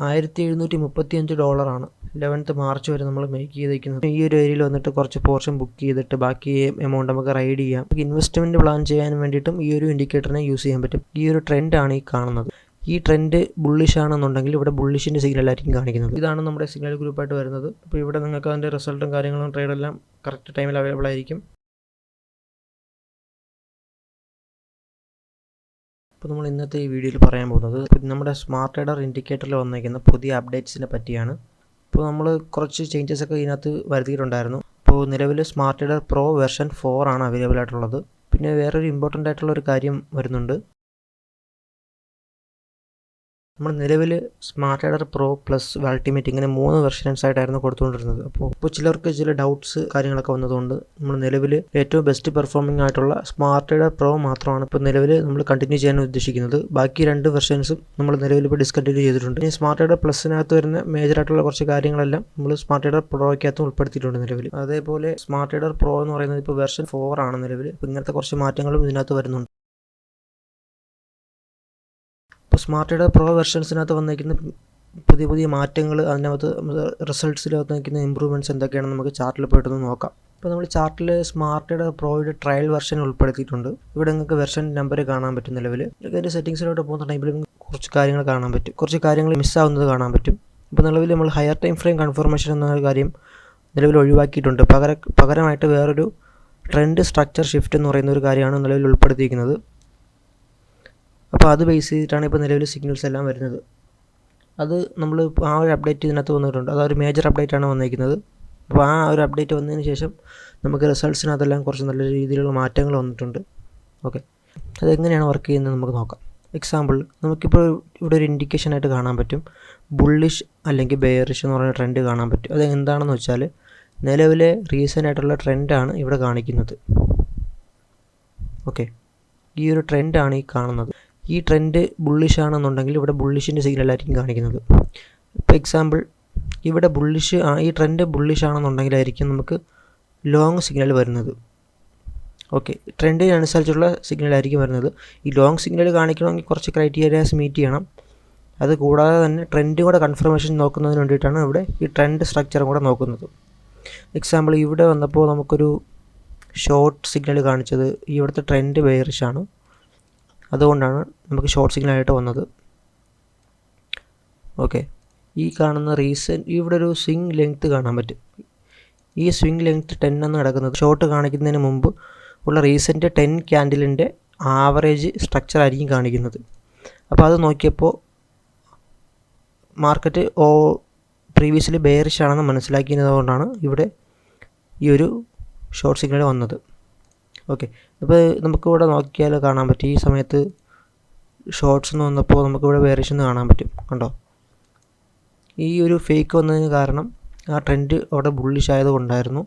$1735 11th March വരെ നമ്മൾ make ചെയ്തിരിക്കുന്നത്. ഈ ഒരു ഏരിയയിൽ വന്നിട്ട് കുറച്ച് പോർഷൻ ബുക്ക് ചെയ്തിട്ട് ബാക്കി എമൗണ്ട് നമുക്ക് റൈഡ് ചെയ്യാം. ഇൻവെസ്റ്റ്മെൻറ്റ് പ്ലാൻ ചെയ്യാൻ വേണ്ടിയിട്ടും ഈ ഒരു ഇൻഡിക്കേറ്ററിനെ യൂസ് ചെയ്യാൻ പറ്റും. ഈ ഒരു ട്രെൻഡാണ് ഈ കാണുന്നത്. ഈ ട്രെൻഡ് ബുള്ളിഷ് ആണെന്നുണ്ടെങ്കിൽ ഇവിടെ ബുള്ളിഷിൻ്റെ സിഗ്നൽ ആയിരിക്കും കാണിക്കുന്നത്. ഇതാണ് നമ്മുടെ സിഗ്നൽ ഗ്രൂപ്പായിട്ട് വരുന്നത്. അപ്പോൾ ഇവിടെ നിങ്ങൾക്ക് അതിൻ്റെ റിസൾട്ടും കാര്യങ്ങളും ട്രേഡെല്ലാം കറക്റ്റ് ടൈമിൽ അവൈലബിൾ ആയിരിക്കും. അപ്പോൾ നമ്മൾ ഇന്നത്തെ ഈ വീഡിയോയിൽ പറയാൻ പോകുന്നത് നമ്മുടെ സ്മാർട്ട് ട്രേഡർ ഇൻഡിക്കേറ്ററിൽ വന്നിരിക്കുന്ന പുതിയ അപ്ഡേറ്റ്സിനെ പറ്റിയാണ്. ഇപ്പോൾ നമ്മൾ കുറച്ച് ചേഞ്ചസ് ഒക്കെ ഇതിനകത്ത് വരുത്തിയിട്ടുണ്ടായിരുന്നു. അപ്പോൾ നിലവിൽ സ്മാർട്ട് ട്രേഡർ പ്രോ വെർഷൻ 4 ആണ് അവൈലബിൾ ആയിട്ടുള്ളത്. പിന്നെ വേറൊരു ഇമ്പോർട്ടൻ്റ് ആയിട്ടുള്ള ഒരു കാര്യം വരുന്നുണ്ട്. നമ്മൾ നിലവിൽ smart trader pro plus ultimate ഇങ്ങനെ 3 വെർഷൻസ് ആയിട്ടായിരുന്നു കൊടുത്തുകൊണ്ടിരുന്നത്. അപ്പോൾ ചിലർക്ക് ചില ഡൗട്ട്സ് കാര്യങ്ങളൊക്കെ വന്നതുകൊണ്ട് നമ്മൾ നിലവിൽ ഏറ്റവും ബെസ്റ്റ് പെർഫോമിംഗ് ആയിട്ടുള്ള സ്മാർട്ട് ട്രേഡർ പ്രോ മാത്രമാണ് ഇപ്പോൾ നിലവിൽ നമ്മൾ കണ്ടിന്യൂ ചെയ്യാൻ ഉദ്ദേശിക്കുന്നത്. ബാക്കി 2 വെർഷൻസും നമ്മൾ നിലവിൽ ഇപ്പോൾ ഡിസ്കണ്ടിന്യൂ ചെയ്തിട്ടുണ്ട്. ഇനി സ്മാർട്ട് ട്രേഡർ പ്ലസിനകത്ത് വരുന്ന മേജറായിട്ടുള്ള കുറച്ച് കാര്യങ്ങളെല്ലാം നമ്മൾ സ്മാർട്ട് ട്രേഡർ പ്രോയ്ക്കകത്ത് ഉൾപ്പെടുത്തിയിട്ടുണ്ട് നിലവിൽ. അതേപോലെ സ്മാർട്ട് ട്രേഡർ പ്രോ എന്ന് പറയുന്നത് ഇപ്പോൾ വെർഷൻ 4 ആണ് നിലവിൽ. ഇപ്പോൾ ഇങ്ങനത്തെ കുറച്ച് മാറ്റങ്ങളും ഇതിനകത്ത് വരുന്നുണ്ട്. ഇപ്പോൾ സ്മാർട്ട് ട്രേഡർ പ്രോ വെർഷൻസിനകത്ത് വന്നിരിക്കുന്ന പുതിയ മാറ്റങ്ങൾ, അതിനകത്ത് റിസൾട്ട്സിൽ വന്നിരിക്കുന്ന ഇമ്പ്രൂവ്മെൻറ്റ്സ് എന്തൊക്കെയാണെന്ന് നമുക്ക് ചാർട്ടിൽ പോയിട്ടൊന്ന് നോക്കാം. ഇപ്പോൾ നമ്മൾ ചാർട്ടിൽ സ്മാർട്ട് ട്രേഡർ പ്രോയുടെ ട്രയൽ വെർഷൻ ഉൾപ്പെടുത്തിയിട്ടുണ്ട്. ഇവിടെ നിങ്ങൾക്ക് വെർഷൻ നമ്പർ കാണാൻ പറ്റും. നിലവിൽ അതിൻ്റെ സെറ്റിംഗ്സിലോട്ട് പോകുന്ന ടൈമിൽ കുറച്ച് കാര്യങ്ങൾ കാണാൻ പറ്റും, കുറച്ച് കാര്യങ്ങൾ മിസ്സാവുന്നത് കാണാൻ പറ്റും. ഇപ്പോൾ നിലവിൽ നമ്മൾ ഹയർ ടൈം ഫ്രെയിം കൺഫർമേഷൻ എന്ന കാര്യം നിലവിൽ ഒഴിവാക്കിയിട്ടുണ്ട്. പകരമായിട്ട് വേറൊരു ട്രെൻഡ് സ്ട്രക്ചർ ഷിഫ്റ്റ് എന്ന് പറയുന്ന ഒരു കാര്യമാണ് നിലവിൽ ഉൾപ്പെടുത്തിയിരിക്കുന്നത്. അപ്പോൾ അത് ബേസ് ചെയ്തിട്ടാണ് ഇപ്പോൾ നിലവിൽ സിഗ്നൽസ് എല്ലാം വരുന്നത്. അത് നമ്മൾ ആ ഒരു അപ്ഡേറ്റ് ഇതിനകത്ത് വന്നിട്ടുണ്ട്. അതൊരു മേജർ അപ്ഡേറ്റ് ആണ് വന്നിരിക്കുന്നത്. അപ്പോൾ ആ ഒരു അപ്ഡേറ്റ് വന്നതിന് ശേഷം നമുക്ക് റിസൾട്ട്സിനകത്തെല്ലാം കുറച്ച് നല്ല രീതിയിലുള്ള മാറ്റങ്ങൾ വന്നിട്ടുണ്ട്. ഓക്കെ, അതെങ്ങനെയാണ് വർക്ക് ചെയ്യുന്നത് നമുക്ക് നോക്കാം. എക്സാമ്പിൾ, നമുക്കിപ്പോൾ ഇവിടെ ഒരു ഇൻഡിക്കേഷനായിട്ട് കാണാൻ പറ്റും ബുള്ളിഷ് അല്ലെങ്കിൽ ബെയറിഷ് എന്ന് പറയുന്ന ട്രെൻഡ് കാണാൻ പറ്റും. അത് എന്താണെന്ന് വെച്ചാൽ നിലവിലെ റീസെൻ്റ് ആയിട്ടുള്ള ട്രെൻഡാണ് ഇവിടെ കാണിക്കുന്നത്. ഓക്കെ, ഈ ഒരു ട്രെൻഡാണ് ഈ കാണുന്നത്. ഈ ട്രെൻഡ് ബുള്ളിഷ് ആണെന്നുണ്ടെങ്കിൽ ഇവിടെ ബുള്ളിഷിൻ്റെ സിഗ്നൽ ആയിരിക്കും കാണിക്കുന്നത്. ഇപ്പോൾ എക്സാമ്പിൾ, ഇവിടെ ഈ ട്രെൻഡ് ബുള്ളിഷ് ആണെന്നുണ്ടെങ്കിലായിരിക്കും നമുക്ക് ലോങ് സിഗ്നൽ വരുന്നത്. ഓക്കെ, ട്രെൻഡിനനുസരിച്ചുള്ള സിഗ്നലായിരിക്കും വരുന്നത്. ഈ ലോങ് സിഗ്നൽ കാണിക്കണമെങ്കിൽ കുറച്ച് ക്രൈറ്റീരിയാസ് മീറ്റ് ചെയ്യണം. അത് കൂടാതെ തന്നെ ട്രെൻഡ് കൂടെ കൺഫർമേഷൻ നോക്കുന്നതിന് വേണ്ടിയിട്ടാണ് ഇവിടെ ഈ ട്രെൻഡ് സ്ട്രക്ചറും കൂടെ നോക്കുന്നത്. എക്സാമ്പിൾ, ഇവിടെ വന്നപ്പോൾ നമുക്കൊരു ഷോർട്ട് സിഗ്നൽ കാണിച്ചത് ഇവിടുത്തെ ട്രെൻഡ് ബെയറിഷാണ്. അതുകൊണ്ടാണ് നമുക്ക് ഷോർട്ട് സിഗ്നലായിട്ട് വന്നത്. ഓക്കെ, ഈ കാണുന്ന ഇവിടെ ഒരു സ്വിംഗ് ലെങ്ത്ത് കാണാൻ പറ്റും. ഈ സ്വിംഗ് ലെങ്ത്ത് 10 എന്ന് കിടക്കുന്നത് ഷോർട്ട് കാണിക്കുന്നതിന് മുമ്പ് ഉള്ള റീസെൻറ്റ് 10 ക്യാൻഡിലിൻ്റെ ആവറേജ് സ്ട്രക്ചർ ആയിരിക്കും കാണിക്കുന്നത്. അപ്പോൾ അത് നോക്കിയപ്പോൾ മാർക്കറ്റ് പ്രീവിയസ്ലി ബെയറിഷ് ആണെന്ന് മനസ്സിലാക്കിയതുകൊണ്ടാണ് ഇവിടെ ഈ ഒരു ഷോർട്ട് സിഗ്നൽ വന്നത്. ഓക്കെ, ഇപ്പോൾ നമുക്കിവിടെ നോക്കിയാൽ കാണാൻ പറ്റും ഈ സമയത്ത് ഷോർട്ട്സ് എന്ന് വന്നപ്പോൾ നമുക്കിവിടെ ബെയറിഷ് എന്ന് കാണാൻ പറ്റും. കണ്ടോ, ഈ ഒരു ഫേക്ക് വന്നതിന് കാരണം ആ ട്രെൻഡ് അവിടെ ബുള്ളിഷ് ആയതുകൊണ്ടായിരുന്നു.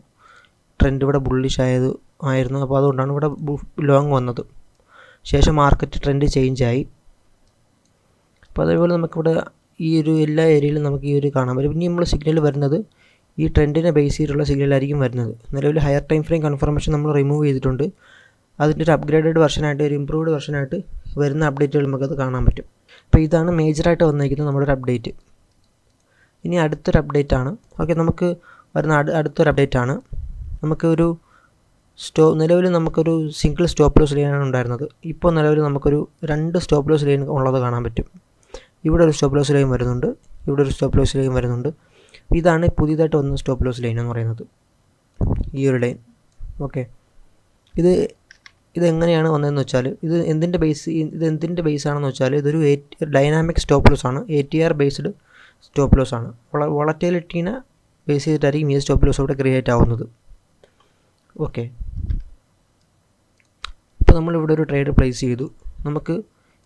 ട്രെൻഡ് ഇവിടെ ബുള്ളിഷ് ആയിരുന്നു. അപ്പോൾ അതുകൊണ്ടാണ് ഇവിടെ ലോങ് വന്നത്. ശേഷം മാർക്കറ്റ് ട്രെൻഡ് ചേഞ്ചായി. അപ്പോൾ അതേപോലെ നമുക്കിവിടെ ഈ ഒരു എല്ലാ ഏരിയയിലും നമുക്ക് ഈ ഒരു കാണാൻ പറ്റും. ഇനി നമ്മൾ സിഗ്നൽ വരുന്നത് ഈ ട്രെൻഡിനെ ബേസ് ചെയ്തിട്ടുള്ള സിഗ്നലായിരിക്കും വരുന്നത്. നിലവിൽ ഹയർ ടൈം ഫ്രെയിം കൺഫർമേഷൻ നമ്മൾ റിമൂവ് ചെയ്തിട്ടുണ്ട്. അതിൻ്റെ ഒരു അപ്ഗ്രേഡഡ് വെർഷനായിട്ട്, ഒരു ഇംപ്രൂവ്ഡ് വെർഷനായിട്ട് വരുന്ന അപ്ഡേറ്റുകൾ നമുക്കത് കാണാൻ പറ്റും. അപ്പോൾ ഇതാണ് മേജറായിട്ട് വന്നിരിക്കുന്നത് നമ്മുടെ ഒരു അപ്ഡേറ്റ്. ഇനി അടുത്തൊരു അപ്ഡേറ്റാണ്. ഓക്കെ, നമുക്ക് വരുന്ന അടുത്തൊരു അപ്ഡേറ്റാണ്. നമുക്കൊരു നിലവിൽ നമുക്കൊരു സിംഗിൾ സ്റ്റോപ്പ് ലോസ് ലൈനാണ് ഉണ്ടായിരുന്നത്. ഇപ്പോൾ നിലവിൽ നമുക്കൊരു 2 സ്റ്റോപ്പ് ലോസ് ലൈൻ ഉള്ളത് കാണാൻ പറ്റും. ഇവിടെ ഒരു സ്റ്റോപ്പ് ലോസ് ലൈൻ വരുന്നുണ്ട്, ഇവിടെ ഒരു സ്റ്റോപ്പ് ലോസ് ലൈൻ വരുന്നുണ്ട്. ഇതാണ് പുതിയതായിട്ട് വന്ന സ്റ്റോപ്പ് ലോസ് ലൈൻ എന്ന് പറയുന്നത്, ഈ ഒരു ലൈൻ. ഓക്കെ, ഇതെങ്ങനെയാണ് വന്നതെന്ന് വെച്ചാൽ ഇത് എന്തിൻ്റെ ബേസാണെന്ന് വെച്ചാൽ ഇതൊരു ഡൈനാമിക് സ്റ്റോപ്പ് ലോസ് ആണ്. ATR ബേസ്ഡ് സ്റ്റോപ്പ് ലോസ് ആണ്. വോളറ്റിലിറ്റീനെ ബേസ് ചെയ്തിട്ടായിരിക്കും ഈ സ്റ്റോപ്പ് ലോസ് ഇവിടെ ക്രിയേറ്റ് ആവുന്നത്. ഓക്കെ, ഇപ്പോൾ നമ്മളിവിടെ ഒരു ട്രേഡ് പ്ലേസ് ചെയ്തു. നമുക്ക്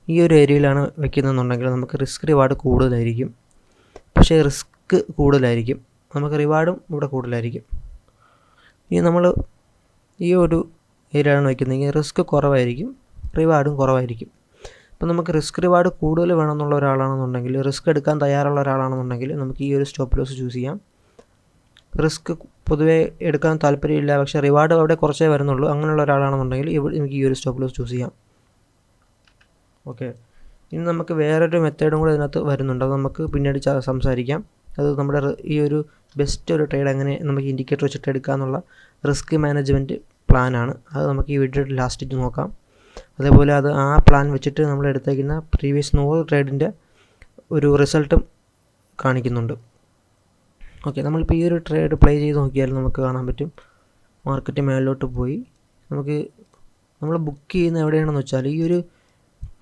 ഈ ഒരു ഏരിയയിലാണ് വയ്ക്കുന്നതെന്നുണ്ടെങ്കിൽ നമുക്ക് റിസ്ക് റിവാർഡ് കൂടുതലായിരിക്കും. പക്ഷേ റിസ്ക് കൂടുതലായിരിക്കും, നമുക്ക് റിവാർഡും ഇവിടെ കൂടുതലായിരിക്കും. ഇനി നമ്മൾ ഈ ഒരു ഏരിയയാണ് വയ്ക്കുന്നതെങ്കിൽ റിസ്ക് കുറവായിരിക്കും, റിവാർഡും കുറവായിരിക്കും. അപ്പോൾ നമുക്ക് റിസ്ക് റിവാർഡ് കൂടുതൽ വേണമെന്നുള്ള ഒരാളാണെന്നുണ്ടെങ്കിൽ, റിസ്ക് എടുക്കാൻ തയ്യാറുള്ള ഒരാളാണെന്നുണ്ടെങ്കിൽ നമുക്ക് ഈ ഒരു സ്റ്റോപ്പ് ലോസ് ചൂസ് ചെയ്യാം. റിസ്ക് പൊതുവേ എടുക്കാൻ താല്പര്യമില്ല, പക്ഷേ റിവാർഡ് അവിടെ കുറച്ചേ വരുന്നുള്ളൂ, അങ്ങനെയുള്ള ഒരാളാണെന്നുണ്ടെങ്കിൽ നമുക്ക് ഈ ഒരു സ്റ്റോപ്പ് ലോസ് ചൂസ് ചെയ്യാം. ഓക്കെ, ഇനി നമുക്ക് വേറൊരു മെത്തേഡും കൂടെ ഇതിനകത്ത് വരുന്നുണ്ട്, അത് നമുക്ക് പിന്നീട് സംസാരിക്കാം. അത് നമ്മുടെ ഈ ഒരു ബെസ്റ്റ് ഒരു ട്രേഡ് എങ്ങനെ നമുക്ക് ഇൻഡിക്കേറ്റർ വെച്ചിട്ട് എടുക്കാമെന്നുള്ള റിസ്ക് മാനേജ്മെൻറ്റ് പ്ലാനാണ്. അത് നമുക്ക് ഈ വീഡിയോയുടെ ലാസ്റ്റിട്ട് നോക്കാം. അതേപോലെ ആ പ്ലാൻ വെച്ചിട്ട് നമ്മൾ എടുത്തേക്കുന്ന പ്രീവിയസ് 100 ട്രേഡിൻ്റെ ഒരു റിസൾട്ടും കാണിക്കുന്നുണ്ട്. ഓക്കെ, നമ്മളിപ്പോൾ ഈ ഒരു ട്രേഡ് പ്ലേ ചെയ്ത് നോക്കിയാൽ നമുക്ക് കാണാൻ പറ്റും മാർക്കറ്റ് മേളിലോട്ട് പോയി. നമ്മൾ ബുക്ക് ചെയ്യുന്ന എവിടെയാണെന്ന് വെച്ചാൽ ഈ ഒരു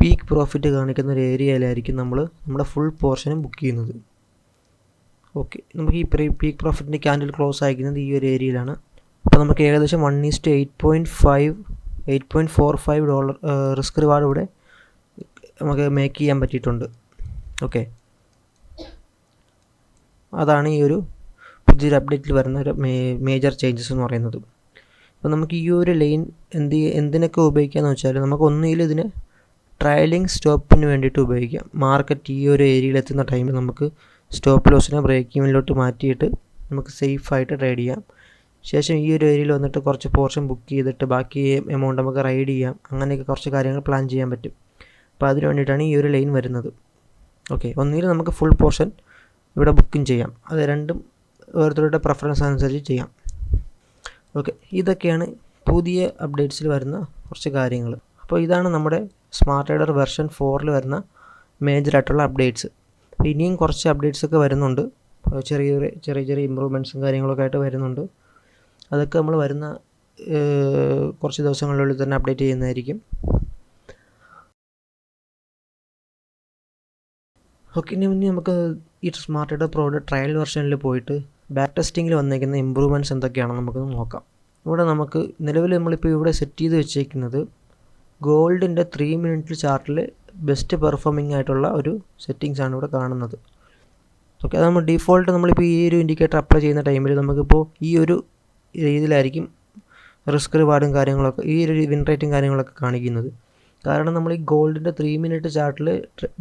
പീക്ക് പ്രോഫിറ്റ് കാണിക്കുന്ന ഒരു ഏരിയയിലായിരിക്കും നമ്മുടെ ഫുൾ പോർഷനും ബുക്ക് ചെയ്യുന്നത്. ഓക്കെ, നമുക്ക് ഈ പീക്ക് പ്രോഫിറ്റിൻ്റെ ക്യാൻഡിൽ ക്ലോസ് ആയിരിക്കുന്നത് ഈ ഒരു ഏരിയയിലാണ്. അപ്പോൾ നമുക്ക് ഏകദേശം 8.45 ഡോളർ റിസ്ക് റിവാർഡ് ഇവിടെ നമുക്ക് മേക്ക് ചെയ്യാൻ പറ്റിയിട്ടുണ്ട്. ഓക്കെ, അതാണ് ഈ ഒരു പുതിയൊരു അപ്ഡേറ്റിൽ വരുന്ന ഒരു മേജർ ചേഞ്ചസ് എന്ന് പറയുന്നത്. അപ്പോൾ നമുക്ക് ഈ ഒരു ലൈൻ എന്തിനൊക്കെ ഉപയോഗിക്കാമെന്ന് വെച്ചാൽ നമുക്ക് ഒന്നുകിൽ ഇതിനെ ട്രയലിംഗ് സ്റ്റോപ്പിന് വേണ്ടിയിട്ട് ഉപയോഗിക്കാം. മാർക്കറ്റ് ഈ ഒരു ഏരിയയിൽ എത്തുന്ന ടൈമിൽ നമുക്ക് സ്റ്റോപ്പ് ലോസിനെ ബ്രേക്ക് ഈവനിലോട്ട് മാറ്റിയിട്ട് നമുക്ക് സേഫായിട്ട് ട്രേഡ് ചെയ്യാം. ശേഷം ഈ ഒരു ഏരിയയിൽ വന്നിട്ട് കുറച്ച് പോർഷൻ ബുക്ക് ചെയ്തിട്ട് ബാക്കി എമൗണ്ട് നമുക്ക് റൈഡ് ചെയ്യാം. അങ്ങനെയൊക്കെ കുറച്ച് കാര്യങ്ങൾ പ്ലാൻ ചെയ്യാൻ പറ്റും. അപ്പോൾ അതിന് വേണ്ടിയിട്ടാണ് ഈ ഒരു ലൈൻ വരുന്നത്. ഓക്കെ, ഒന്നുകിൽ നമുക്ക് ഫുൾ പോർഷൻ ഇവിടെ ബുക്കിംഗ് ചെയ്യാം. അത് രണ്ടും ഓരോരുത്തരുടെ പ്രിഫറൻസ് അനുസരിച്ച് ചെയ്യാം. ഓക്കെ, ഇതൊക്കെയാണ് പുതിയ അപ്ഡേറ്റ്സിൽ വരുന്ന കുറച്ച് കാര്യങ്ങൾ. അപ്പോൾ ഇതാണ് നമ്മുടെ സ്മാർട്ട് ട്രേഡർ വെർഷൻ 4 വരുന്ന മേജറായിട്ടുള്ള അപ്ഡേറ്റ്സ്. അപ്പോൾ ഇനിയും കുറച്ച് അപ്ഡേറ്റ്സൊക്കെ വരുന്നുണ്ട്. ചെറിയ ഇമ്പ്രൂവ്മെൻറ്റ്സും കാര്യങ്ങളൊക്കെ ആയിട്ട് വരുന്നുണ്ട്. അതൊക്കെ നമ്മൾ വരുന്ന കുറച്ച് ദിവസങ്ങളിനുള്ളിൽ തന്നെ അപ്ഡേറ്റ് ചെയ്യുന്നതായിരിക്കും. ഓക്കെ, ഇനി നമുക്ക് ഈ സ്മാർട്ട് ട്രേഡർ പ്രോയുടെ ട്രയൽ വെർഷനിൽ പോയിട്ട് ബാക്ക് ടെസ്റ്റിങ്ങിൽ വന്നേക്കുന്ന ഇമ്പ്രൂവ്മെൻറ്റ്സ് എന്തൊക്കെയാണെന്ന് നമുക്കൊന്ന് നോക്കാം. ഇവിടെ നമുക്ക് നിലവിൽ നമ്മളിപ്പോൾ ഇവിടെ സെറ്റ് ചെയ്ത് വെച്ചേക്കുന്നത് ഗോൾഡിൻ്റെ 3 മിനിറ്റ് ചാർട്ടിൽ ബെസ്റ്റ് പെർഫോമിംഗ് ആയിട്ടുള്ള ഒരു സെറ്റിങ്സാണ് ഇവിടെ കാണുന്നത്. ഓക്കെ, അത് നമ്മൾ ഡീഫോൾട്ട് നമ്മളിപ്പോൾ ഈ ഒരു ഇൻഡിക്കേറ്റർ അപ്ലൈ ചെയ്യുന്ന ടൈമിൽ നമുക്കിപ്പോൾ ഈ ഒരു രീതിയിലായിരിക്കും റിസ്ക് റിവാർഡും കാര്യങ്ങളൊക്കെ ഈ ഒരു വിൻ റേറ്റും കാര്യങ്ങളൊക്കെ കാണിക്കുന്നത്. കാരണം നമ്മൾ ഈ ഗോൾഡിൻ്റെ 3 മിനിറ്റ് ചാർട്ടിൽ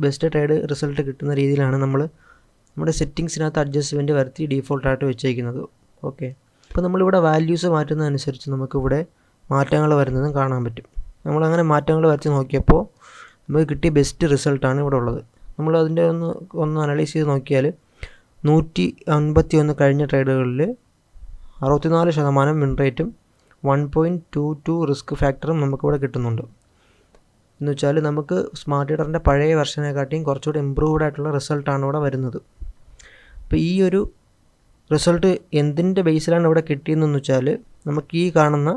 ബെസ്റ്റ് ട്രേഡ് റിസൾട്ട് കിട്ടുന്ന രീതിയിലാണ് നമ്മുടെ സെറ്റിങ്സിനകത്ത് അഡ്ജസ്റ്റ്മെൻറ്റ് വരുത്തി ഡീഫോൾട്ടായിട്ട് വെച്ചേക്കുന്നത്. ഓക്കെ, അപ്പോൾ നമ്മളിവിടെ വാല്യൂസ് മാറ്റുന്നതനുസരിച്ച് നമുക്കിവിടെ മാറ്റങ്ങൾ വരുന്നതും കാണാൻ പറ്റും. നമ്മളങ്ങനെ മാറ്റങ്ങൾ വരച്ച് നോക്കിയപ്പോൾ നമുക്ക് കിട്ടിയ ബെസ്റ്റ് റിസൾട്ടാണ് ഇവിടെ ഉള്ളത്. നമ്മൾ അതിൻ്റെ ഒന്ന് അനലൈസ് ചെയ്ത് നോക്കിയാൽ 151 കഴിഞ്ഞ ട്രേഡുകളിൽ 64% വിൻ റേറ്റും 1.22 റിസ്ക് ഫാക്ടറും നമുക്കിവിടെ കിട്ടുന്നുണ്ട്. എന്ന് വെച്ചാൽ നമുക്ക് സ്മാർട്ട് ട്രേഡറിൻ്റെ പഴയ വെർഷനെക്കാട്ടിയും കുറച്ചുകൂടി ഇമ്പ്രൂവ്ഡ് ആയിട്ടുള്ള റിസൾട്ടാണ് ഇവിടെ വരുന്നത്. അപ്പോൾ ഈ ഒരു റിസൾട്ട് എന്തിൻ്റെ ബേസിലാണ് ഇവിടെ കിട്ടിയതെന്ന് വെച്ചാൽ നമുക്ക് ഈ കാണുന്ന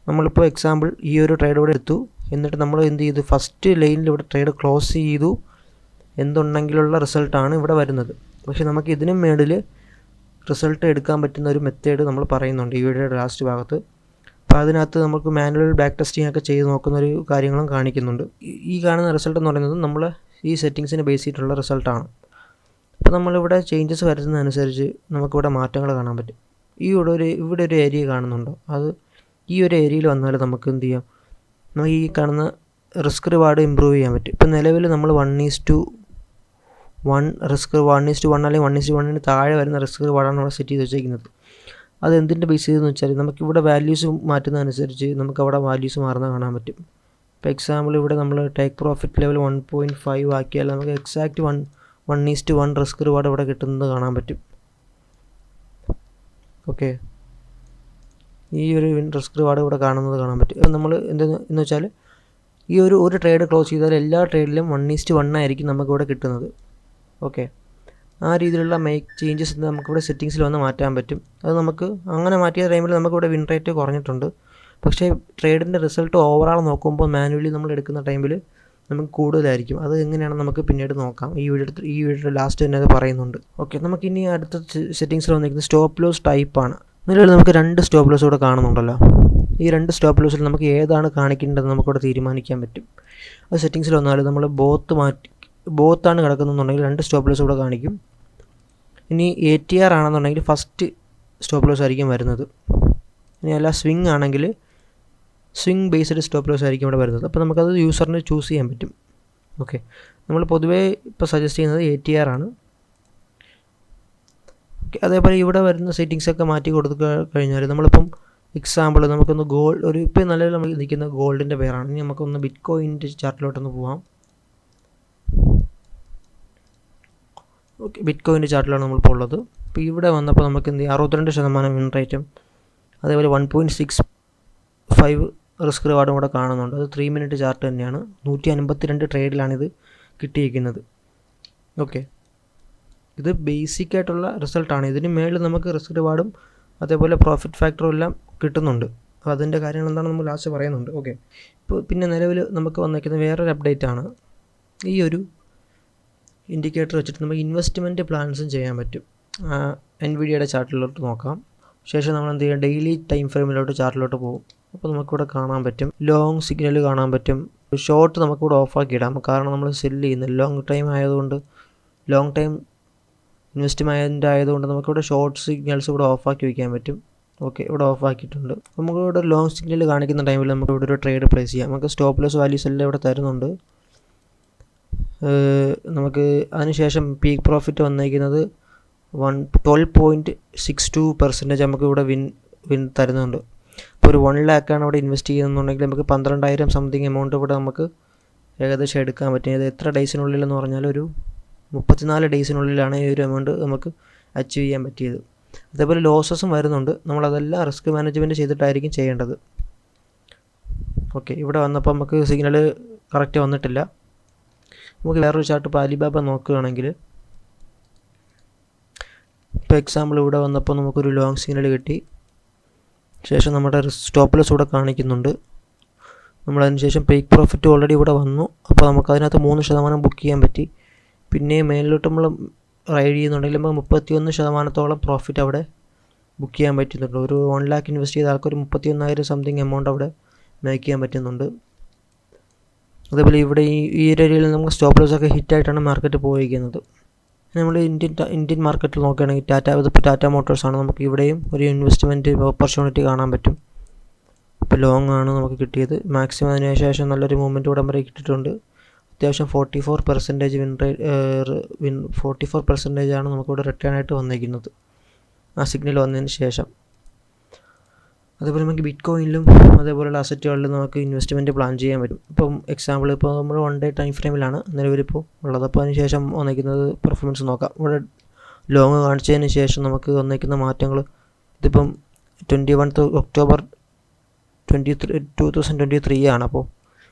നമ്മളിപ്പോൾ എക്സാമ്പിൾ ഈ ഒരു ട്രേഡ് ഇവിടെ എടുത്തു, എന്നിട്ട് നമ്മൾ എന്ത് ചെയ്തു, ഫസ്റ്റ് ലൈനിൽ ഇവിടെ ട്രേഡ് ക്ലോസ് ചെയ്തു എന്തുണ്ടെങ്കിലുള്ള റിസൾട്ടാണ് ഇവിടെ വരുന്നത്. പക്ഷേ നമുക്ക് ഇതിനും മേളിൽ റിസൾട്ട് എടുക്കാൻ പറ്റുന്ന ഒരു മെത്തേഡ് നമ്മൾ പറയുന്നുണ്ട് ഈ വീഡിയോയുടെ ലാസ്റ്റ് ഭാഗത്ത്. അപ്പോൾ അതിനകത്ത് നമുക്ക് മാനുവൽ ബാക്ക് ടെസ്റ്റിംഗ് ഒക്കെ ചെയ്ത് നോക്കുന്ന ഒരു കാര്യങ്ങളും കാണിക്കുന്നുണ്ട്. ഈ കാണുന്ന റിസൾട്ട് എന്ന് പറയുന്നത് നമ്മൾ ഈ സെറ്റിങ്സിനെ ബേസ് ചെയ്തിട്ടുള്ള റിസൾട്ടാണ്. അപ്പോൾ നമ്മളിവിടെ ചേഞ്ചസ് വരുന്നതനുസരിച്ച് നമുക്കിവിടെ മാറ്റങ്ങൾ കാണാൻ പറ്റും. ഇവിടെ ഒരു ഏരിയ കാണുന്നുണ്ടോ, അത് ഈ ഒരു ഏരിയയിൽ വന്നാൽ നമുക്ക് എന്ത് ചെയ്യാം, നമുക്ക് ഈ കാണുന്ന റിസ്ക് റിവാർഡ് ഇമ്പ്രൂവ് ചെയ്യാൻ പറ്റും. ഇപ്പോൾ നിലവിൽ നമ്മൾ 1:1 റിസ്ക് 1:1 അല്ലെങ്കിൽ 1:1 താഴെ വരുന്ന റിസ്ക് റിവാർഡാണ് നമ്മൾ സെറ്റ് ചെയ്ത് വെച്ചേക്കുന്നത്. അത് എന്തിൻ്റെ ബേസ് ചെയ്തെന്ന് വെച്ചാൽ നമുക്കിവിടെ വാല്യൂസ് മാറ്റുന്നതനുസരിച്ച് നമുക്ക് അവിടെ വാല്യൂസ് മാറുന്നത് കാണാൻ പറ്റും. ഇപ്പോൾ എക്സാമ്പിൾ ഇവിടെ നമ്മൾ ടേക്ക് പ്രോഫിറ്റ് ലെവൽ 1.5 ആക്കിയാൽ നമുക്ക് എക്സാക്റ്റ് 1:1 റിസ്ക് റിവാർഡ് ഇവിടെ കിട്ടുന്നത് കാണാൻ പറ്റും. ഓക്കെ, ഈ ഒരു റിസ്ക് റിവാർഡ് ഇവിടെ കാണാൻ പറ്റും. നമ്മൾ എന്ന് വെച്ചാൽ ഈ ഒരു ട്രേഡ് ക്ലോസ് ചെയ്താൽ എല്ലാ ട്രേഡിലും 1:1 ആയിരിക്കും നമുക്കിവിടെ കിട്ടുന്നത്. ഓക്കെ, ആ രീതിയിലുള്ള ചേഞ്ചസ് നമുക്കിവിടെ സെറ്റിങ്സിൽ വന്ന് മാറ്റാൻ പറ്റും. അത് നമുക്ക് അങ്ങനെ മാറ്റിയ ടൈമിൽ നമുക്കിവിടെ വിൻ റേറ്റ് കുറഞ്ഞിട്ടുണ്ട്. പക്ഷേ ട്രേഡിൻ്റെ റിസൾട്ട് ഓവറാൾ നോക്കുമ്പോൾ മാനുവലി നമ്മൾ എടുക്കുന്ന ടൈമിൽ നമുക്ക് കൂടുതലായിരിക്കും. അത് എങ്ങനെയാണെന്ന് നമുക്ക് പിന്നീട് നോക്കാം. ഈ വീഡിയോയുടെ ലാസ്റ്റ് തന്നെ അത് പറയുന്നുണ്ട്. ഓക്കെ, നമുക്കിനി അടുത്ത സെറ്റിങ്സിൽ വന്നിരിക്കുന്നത് സ്റ്റോപ്പ് ലോസ് ടൈപ്പാണ്. നിലവിൽ നമുക്ക് 2 സ്റ്റോപ്പ് ലോസ് ഇവിടെ കാണുന്നുണ്ടല്ലോ. ഈ 2 സ്റ്റോപ്പ് ലോസിൽ നമുക്ക് ഏതാണ് കാണിക്കേണ്ടത് നമുക്കിവിടെ തീരുമാനിക്കാൻ പറ്റും. അത് സെറ്റിങ്സിൽ വന്നാൽ നമ്മൾ ബോത്താണ് കിടക്കുന്നുണ്ടെങ്കിൽ 2 സ്റ്റോപ്പ് ലോസ് ഇവിടെ കാണിക്കും. ഇനി ATR ആണെന്നുണ്ടെങ്കിൽ ഫസ്റ്റ് സ്റ്റോപ്പ് ലോസ് ആയിരിക്കും വരുന്നത്. ഇനി അല്ല സ്വിങ് ആണെങ്കിൽ സ്വിങ് ബേസ്ഡ് സ്റ്റോപ്പ് ലോസ് ആയിരിക്കും ഇവിടെ വരുന്നത്. അപ്പോൾ നമുക്കത് യൂസറിന് ചൂസ് ചെയ്യാൻ പറ്റും. ഓക്കെ, നമ്മൾ പൊതുവേ ഇപ്പോൾ സജസ്റ്റ് ചെയ്യുന്നത് ATR ആണ്. ഓക്കെ, അതേപോലെ ഇവിടെ വരുന്ന സെറ്റിങ്സൊക്കെ മാറ്റി കൊടുത്തു കഴിഞ്ഞാൽ നമ്മളിപ്പം എക്സാമ്പിൾ നമുക്കൊന്ന് ഇപ്പം നിലവിൽ നമ്മൾ നിൽക്കുന്ന ഗോൾഡിൻ്റെ പേരാണ്. ഇനി നമുക്കൊന്ന് ബിറ്റ് കോയിൻ്റെ ചാർട്ടിലോട്ടൊന്ന് പോവാം. ഓക്കെ, ബിറ്റ് കോയിൻ്റെ ചാർട്ടിലാണ് നമ്മളിപ്പോൾ ഉള്ളത്. അപ്പോൾ ഇവിടെ വന്നപ്പോൾ നമുക്ക് എന്ത് ചെയ്യും, 62% വിൻ റേറ്റും അതേപോലെ 1.65 റിസ്ക് റിവാർഡും കൂടെ കാണുന്നുണ്ട്. അത് 3 മിനിറ്റ് ചാർട്ട് തന്നെയാണ്. 152 ട്രേഡിലാണിത് കിട്ടിയിരിക്കുന്നത്. ഓക്കെ, ഇത് ബേസിക് ആയിട്ടുള്ള റിസൾട്ടാണ്. ഇതിന് മേളിൽ നമുക്ക് റിസ്ക് റിവാർഡും അതേപോലെ പ്രോഫിറ്റ് ഫാക്ടറും എല്ലാം കിട്ടുന്നുണ്ട്. അപ്പോൾ അതിൻ്റെ കാര്യങ്ങൾ എന്താണ് നമ്മൾ ലാസ്റ്റ് പറയുന്നുണ്ട്. ഓക്കെ, ഇപ്പോൾ പിന്നെ നിലവിൽ നമുക്ക് വന്നിരിക്കുന്ന വേറൊരു അപ്ഡേറ്റ് ആണ്. ഈ ഒരു ഇൻഡിക്കേറ്റർ വെച്ചിട്ട് നമുക്ക് ഇൻവെസ്റ്റ്മെൻറ്റ് പ്ലാൻസും ചെയ്യാൻ പറ്റും. എൻവിഡിയയുടെ ചാർട്ടിലോട്ട് നോക്കാം. ശേഷം നമ്മൾ എന്ത് ചെയ്യുക, ഡെയിലി ടൈം ഫ്രെയിമിലോട്ട് ചാർട്ടിലോട്ട് പോകും. അപ്പോൾ നമുക്കിവിടെ കാണാൻ പറ്റും ലോങ് സിഗ്നൽ കാണാൻ പറ്റും. ഷോർട്ട് നമുക്കിവിടെ ഓഫാക്കി ഇടാം, കാരണം നമ്മൾ സെല്ല് ചെയ്യുന്നത് ലോങ് ടൈം ആയതുകൊണ്ട്, ലോങ് ടൈം ഇൻവെസ്റ്റ്മെൻറ്റ് ആയതുകൊണ്ട് നമുക്കിവിടെ ഷോർട്ട് സിഗ്നൽസ് ഇവിടെ ഓഫാക്കി വയ്ക്കാൻ പറ്റും. ഓക്കെ, ഇവിടെ ഓഫാക്കിയിട്ടുണ്ട്. നമുക്കിവിടെ ലോങ് സിഗ്നൽ കാണിക്കുന്ന ടൈമിൽ നമുക്ക് ഇവിടെ ഒരു ട്രേഡ് പ്ലേസ് ചെയ്യാം. നമുക്ക് സ്റ്റോപ്പ് ലോസ് വാല്യൂസ് എല്ലാം ഇവിടെ തരുന്നുണ്ട്. നമുക്ക് അതിനുശേഷം പീക്ക് പ്രോഫിറ്റ് വന്നിരിക്കുന്നത് 12.62% നമുക്ക് ഇവിടെ വിൻ തരുന്നുണ്ട്. ഇപ്പോൾ ഒരു 1 lakh ഇവിടെ ഇൻവെസ്റ്റ് ചെയ്യുന്നുണ്ടെങ്കിൽ നമുക്ക് 12,000 സംതിങ് എമൗണ്ട് ഇവിടെ നമുക്ക് ഏകദേശം എടുക്കാൻ പറ്റും. ഇത് എത്ര ഡേയ്സിനുള്ളിലെന്ന് പറഞ്ഞാൽ ഒരു 34 ഡേയ്സിനുള്ളിലാണ് ഈ ഒരു എമൗണ്ട് നമുക്ക് അച്ചീവ് ചെയ്യാൻ പറ്റിയത്. അതേപോലെ ലോസസും വരുന്നുണ്ട്. നമ്മളതെല്ലാം റിസ്ക് മാനേജ്മെൻറ്റ് ചെയ്തിട്ടായിരിക്കും ചെയ്യേണ്ടത്. ഓക്കെ, ഇവിടെ വന്നപ്പോൾ നമുക്ക് സിഗ്നൽ കറക്റ്റ് വന്നിട്ടില്ല. നമുക്ക് വേറൊരു ചാർട്ട് ഇപ്പോൾ അലിബാബ നോക്കുകയാണെങ്കിൽ, ഇപ്പോൾ എക്സാമ്പിൾ ഇവിടെ വന്നപ്പോൾ നമുക്കൊരു ലോങ് സിഗ്നൽ കിട്ടി. ശേഷം നമ്മുടെ സ്റ്റോപ്പ് ലോസ് ഇവിടെ കാണിക്കുന്നുണ്ട്. നമ്മളതിന് ശേഷം പീക്ക് പ്രോഫിറ്റ് ഓൾറെഡി ഇവിടെ വന്നു. അപ്പോൾ നമുക്ക് അതിനകത്ത് 3% ബുക്ക് ചെയ്യാൻ പറ്റി. പിന്നെ മേലിലോട്ട് നമ്മൾ റൈഡ് ചെയ്യുന്നുണ്ടെങ്കിൽ നമുക്ക് 31% പ്രോഫിറ്റ് അവിടെ ബുക്ക് ചെയ്യാൻ പറ്റുന്നുണ്ട്. ഒരു 1 lakh ഇൻവെസ്റ്റ് ചെയ്ത ആൾക്കൊരു 31,000 സംതിങ് എമൗണ്ട് അവിടെ മേക്ക് ചെയ്യാൻ പറ്റുന്നുണ്ട്. അതേപോലെ ഇവിടെ ഈ ഏരിയയിൽ നമുക്ക് സ്റ്റോപ്പ് ലോസ് ഒക്കെ ഹിറ്റായിട്ടാണ് മാർക്കറ്റ് പോയിരിക്കുന്നത്. നമ്മൾ ഇന്ത്യൻ മാർക്കറ്റിൽ നോക്കുകയാണെങ്കിൽ ഇതിപ്പോൾ ടാറ്റ മോട്ടോഴ്സാണ്. നമുക്ക് ഇവിടെയും ഒരു ഇൻവെസ്റ്റ്മെൻറ്റ് ഓപ്പർച്യൂണിറ്റി കാണാൻ പറ്റും. ഇപ്പോൾ ലോങ് ആണ് നമുക്ക് കിട്ടിയത്. മാക്സിമം അതിന് ശേഷം നല്ലൊരു മൂവ്മെൻറ്റ് ഇവിടെ വരെ കിട്ടിയിട്ടുണ്ട്. അത്യാവശ്യം 44% ആണ് നമുക്കിവിടെ റിട്ടേൺ ആയിട്ട് വന്നിരിക്കുന്നത് ആ സിഗ്നൽ വന്നതിന് ശേഷം. അതേപോലെ നമുക്ക് ബിറ്റ് കോയിനിലും അതേപോലെയുള്ള അസറ്റുകളിലും നമുക്ക് ഇൻവെസ്റ്റ്മെൻറ്റ് പ്ലാൻ ചെയ്യാൻ പറ്റും. ഇപ്പം എക്സാമ്പിൾ ഇപ്പോൾ നമ്മൾ 1 day ടൈം ഫ്രെയിമിലാണ് നിലവിലിപ്പോൾ ഉള്ളത്. അപ്പോൾ അതിന് ശേഷം വന്നിരിക്കുന്നത് പെർഫോമൻസ് നോക്കാം. ഇവിടെ ലോങ് കാണിച്ചതിന് ശേഷം നമുക്ക് വന്നിരിക്കുന്ന മാറ്റങ്ങൾ, ഇതിപ്പം 21 ഒക്ടോബർ 2023 ആണ്. അപ്പോൾ